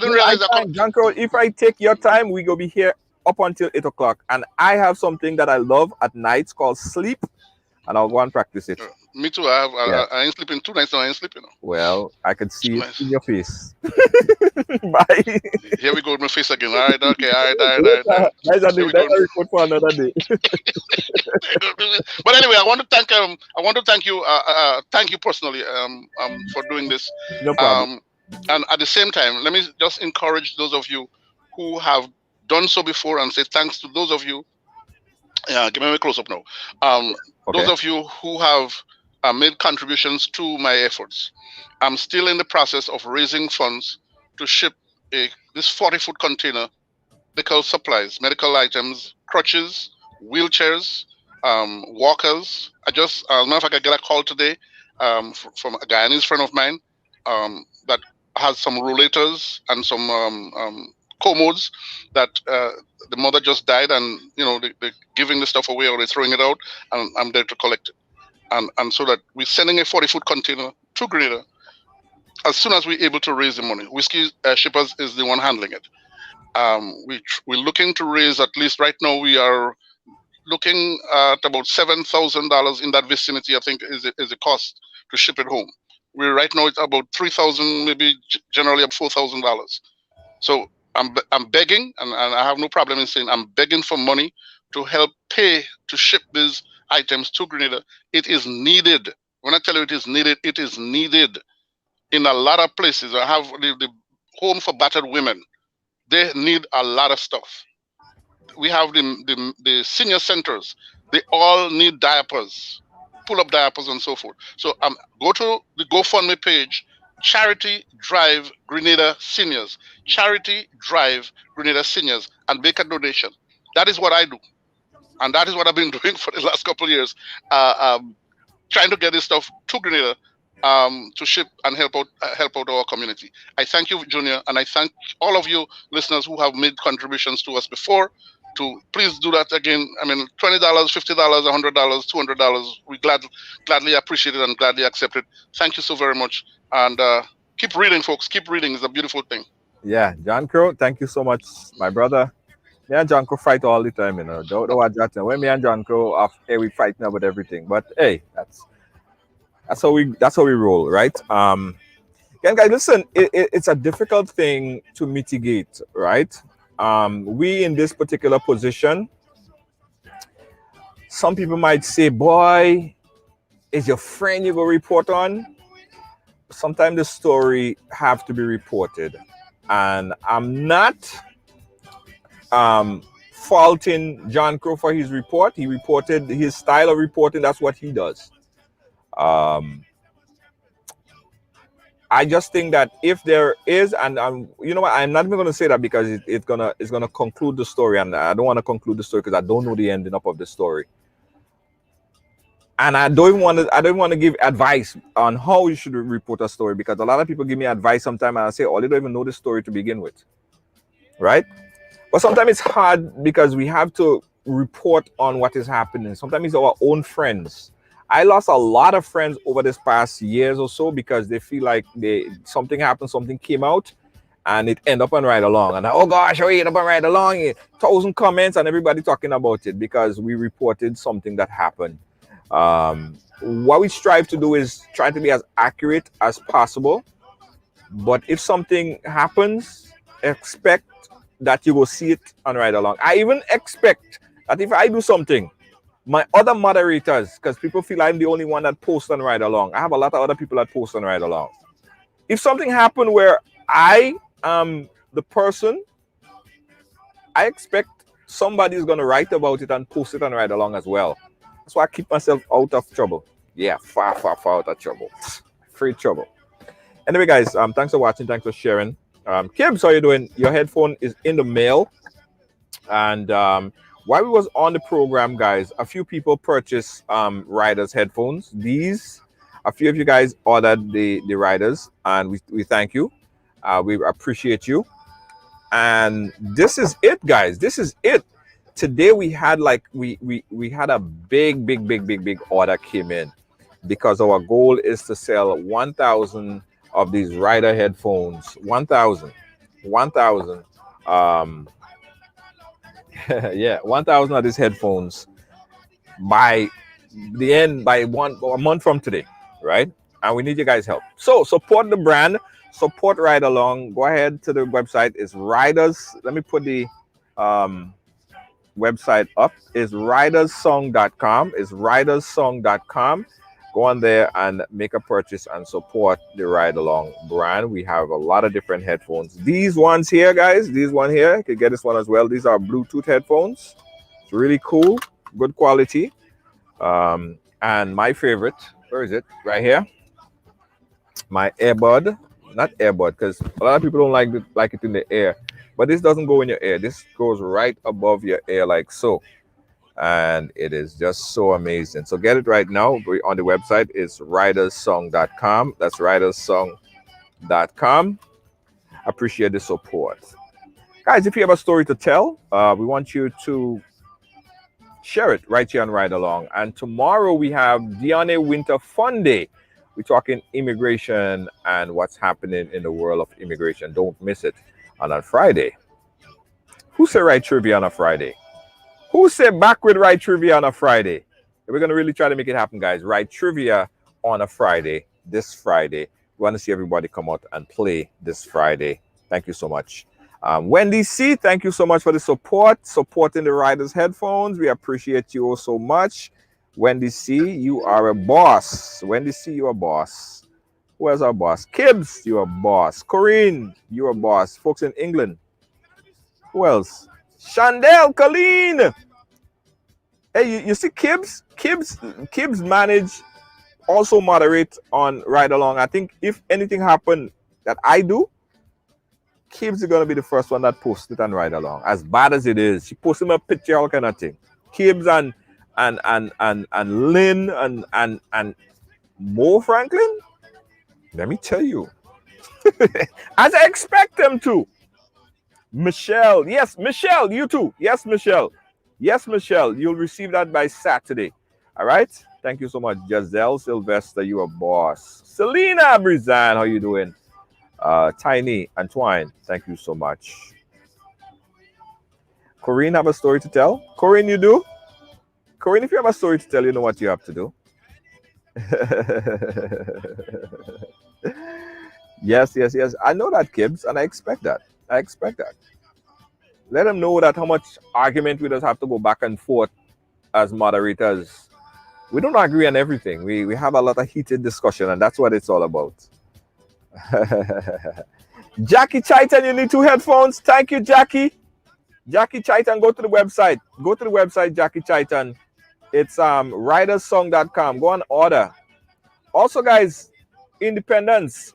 didn't realize that. John Crow, if I take your time, we go be here up until 8 o'clock. And I have something that I love at nights called sleep, and I'll go and practice it. Me too. I ain't sleeping 2 nights now. I ain't sleeping now. Well, I could see it in your face. Bye. Here we go with my face again. All right, okay, all right. That's a report for another day. But anyway, I want to thank you. Thank you personally for doing this. No problem. And at the same time, let me just encourage those of you who have done so before and say thanks to those of you. Give me a close up now. Those of you who have made contributions to my efforts. I'm still in the process of raising funds to ship this 40-foot container, medical supplies, medical items, crutches, wheelchairs, walkers. As a matter of fact, I got a call today from a Guyanese friend of mine that has some rollators and some commodes that the mother just died, and they're giving the stuff away or they're throwing it out, and I'm there to collect it. And so that we're sending a 40-foot container to Grenada as soon as we're able to raise the money. Whiskey Shippers is the one handling it. We're looking to raise, at least right now, we are looking at about $7,000 in that vicinity, I think, is the cost to ship it home. We're right now, it's about $3,000, maybe generally about $4,000. So I'm begging, and I have no problem in saying I'm begging for money to help pay to ship these items to Grenada. It is needed. When I tell you it is needed, it is needed. In a lot of places, I have the home for battered women. They need a lot of stuff. We have the senior centers. They all need diapers, pull-up diapers and so forth. So go to the GoFundMe page, Charity Drive Grenada Seniors. Charity Drive Grenada Seniors, and make a donation. That is what I do. And that is what I've been doing for the last couple of years, trying to get this stuff to Grenada to ship and help out our community. I thank you, Junior, and I thank all of you listeners who have made contributions to us before. To please do that again. I mean, $20, $50, $100, $200. We gladly appreciate it and gladly accept it. Thank you so very much, and keep reading, folks. Keep reading. It's a beautiful thing. Yeah, John Crow, thank you so much, my brother. Me and John Crow fight all the time, Don't watch that. When me and John Crow we fight now about everything. But hey, that's how we roll, right? Again, guys, listen, it's a difficult thing to mitigate, right? We in this particular position, some people might say, boy, is your friend you go report on? sometimes the story have to be reported, and I'm not faulting John Crow for his report. He reported his style of reporting. That's what he does. I just think that if there is, and you know what, I'm not even going to say that because it's gonna conclude the story, and I don't want to conclude the story because I don't know the ending up of the story, and I don't want to give advice on how you should report a story, because a lot of people give me advice sometimes and I say, oh, they don't even know the story to begin with, right? But sometimes it's hard because we have to report on what is happening. Sometimes it's our own friends. I lost a lot of friends over this past years or so because they feel like something happened, something came out, and it end up on Ridealong. And oh gosh, it up on Ridealong, 1,000 comments and everybody talking about it because we reported something that happened. What we strive to do is try to be as accurate as possible. But if something happens, expect that you will see it on Ridealong. I even expect that if I do something, my other moderators, because people feel I'm the only one that posts on Ridealong. I have a lot of other people that post on Ridealong. If something happened where I am the person, I expect somebody's going to write about it and post it on Ridealong as well. That's why I keep myself out of trouble. Yeah, far out of trouble. Free trouble. Anyway, guys, thanks for watching. Thanks for sharing. Kibbs, how you doing? Your headphone is in the mail. And while we was on the program, guys, a few people purchased Riders headphones. A few of you guys ordered the Riders, and we thank you. We appreciate you. And this is it, guys. This is it. Today we had we had a big order came in, because our goal is to sell 1,000 of these Rider headphones. 1,000. Yeah, 1,000 of these headphones by a month from today, right? And we need you guys' help. So support the brand, support Ridealong. Go ahead to the website. It's Riders. Let me put the website up. It's ridersong.com. It's ridersong.com. Go on there and make a purchase and support the Ridealong brand. We have a lot of different headphones. These ones here, guys, these one here, you can get this one as well. These are Bluetooth headphones. It's really cool, good quality. And my favorite, where is it? Right here. My earbud, not earbud, because a lot of people don't like it in the ear. But this doesn't go in your ear. This goes right above your ear like so. And it is just so amazing. So get it right now. On the website, it's ridersong.com. That's ridersong.com. Appreciate the support. Guys, if you have a story to tell, we want you to share it right here on Ridealong. And tomorrow we have Diane Winter Fun Day. We're talking immigration and what's happening in the world of immigration. Don't miss it. And on Friday, who said Ride Trivia on a Friday? Who said back with Ride Trivia on a Friday? We're going to really try to make it happen, guys. Ride Trivia on a Friday, this Friday. We want to see everybody come out and play this Friday. Thank you so much. Wendy C, thank you so much for the supporting the Riders headphones. We appreciate you all so much. Wendy C, you are a boss. Wendy C, you're a boss. Where's our boss? Kibbs, you're a boss. Corinne, you're a boss. Folks in England. Who else? Chandel, Colleen. Hey, you see Kibbs? Kibbs manage, also moderate on Ridealong. I think if anything happened that I do, Kibbs is gonna be the first one that posts it on Ridealong. As bad as it is, she posts him a picture, all kind of thing. Kibbs and Lynn and Mo Franklin. Let me tell you, as I expect them to. Michelle, yes, Michelle, you too. Yes, Michelle. Yes, Michelle, you'll receive that by Saturday. All right. Thank you so much, Giselle Sylvester. You are boss. Selena Brizan, how you doing? Tiny Antoine, thank you so much. Corinne, have a story to tell? Corinne, you do? Corinne, if you have a story to tell, you know what you have to do. Yes. I know that, Kibbs, and I expect that. Let them know that how much argument we just have to go back and forth as moderators. We don't agree on everything. We have a lot of heated discussion, and that's what it's all about. Jackie Chaitan, you need 2 headphones. Thank you, Jackie. Jackie Chaitan, go to the website. Go to the website, Jackie Chaitan. It's ridersong.com. Go on order. Also, guys, Independence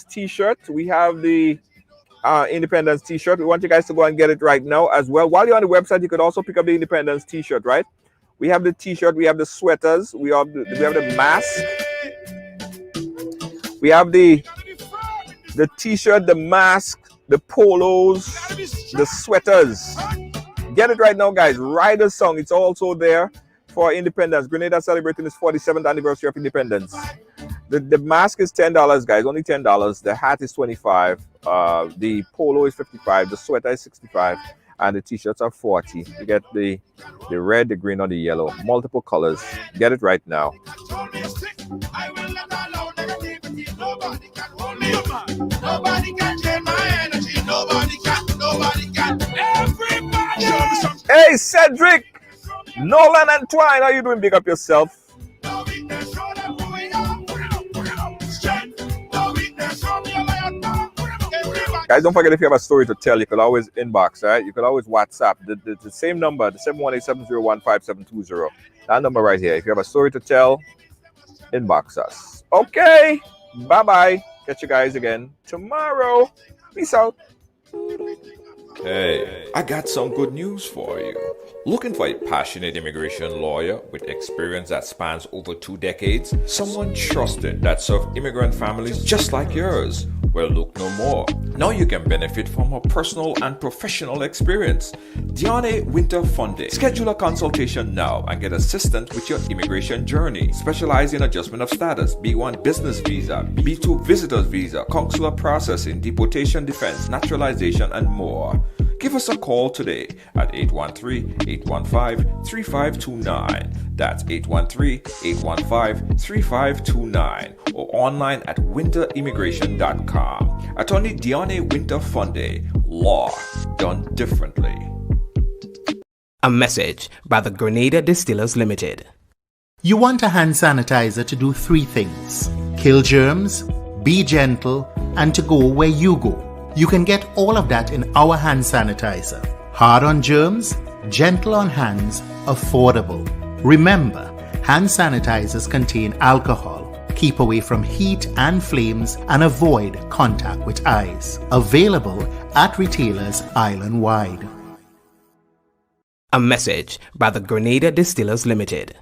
t-shirt. We have the Independence t-shirt. We want you guys to go and get it right now as well. While you're on the website, you could also pick up the Independence t-shirt, right? We have the t-shirt, we have the sweaters, we have the mask, we have the t-shirt, the mask, the polos, the sweaters. Get it right now, guys. Rider Song, it's also there for Independence. Grenada celebrating its 47th anniversary of independence. The mask is $10, guys, only $10. The hat is $25. The polo is $55. The sweater is $65. And the t-shirts are $40. You get the red, the green, or the yellow. Multiple colors. Get it right now. Nobody can change my energy. Nobody can. Everybody. Hey, Cedric, Nolan, and Twine, how you doing? Big up yourself. Guys, don't forget, if you have a story to tell, you could always inbox, right? You could always WhatsApp. The same number, the 718-701-5720. That number right here. If you have a story to tell, inbox us. Okay. Bye-bye. Catch you guys again tomorrow. Peace out. Hey, I got some good news for you. Looking for a passionate immigration lawyer with experience that spans over 2 decades? Someone trusted that served immigrant families just like yours? Well, look no more. Now you can benefit from her personal and professional experience. Diane Winter Funde. Schedule a consultation now and get assistance with your immigration journey. Specialize in adjustment of status, B1 business visa, B2 visitors visa, consular processing, deportation defense, naturalization, and more. Give us a call today at 813-815-3529. That's 813-815-3529 or online at winterimmigration.com. Attorney Diane Winter Funde. Law done differently. A message by the Grenada Distillers Limited. You want a hand sanitizer to do 3 things: kill germs, be gentle, and to go where you go. You can get all of that in our hand sanitizer. Hard on germs, gentle on hands, affordable. Remember, hand sanitizers contain alcohol. Keep away from heat and flames and avoid contact with eyes. Available at retailers island-wide. A message by the Grenada Distillers Limited.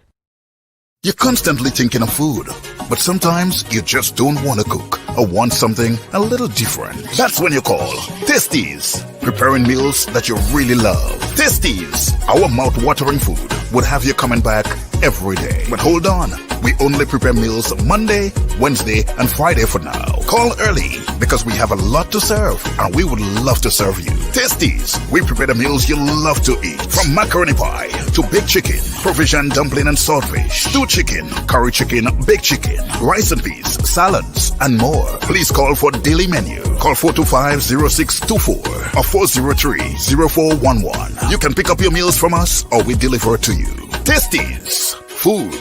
You're constantly thinking of food, but sometimes you just don't want to cook or want something a little different. That's when you call Tasties, preparing meals that you really love. Tasties, our mouth-watering food, would have you coming back every day. But hold on, we only prepare meals Monday, Wednesday, and Friday for now. Call early because we have a lot to serve and we would love to serve you. Tasties, we prepare the meals you love to eat, from macaroni pie to baked chicken, provision dumpling and saltfish, stewed chicken, curry chicken, baked chicken, rice and peas, salads, and more. Please call for daily menu. Call 425-0624 or 403-0411. You can pick up your meals from us or we deliver it to you. Tasties, food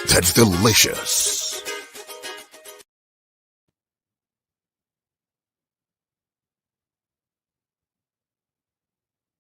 that's delicious.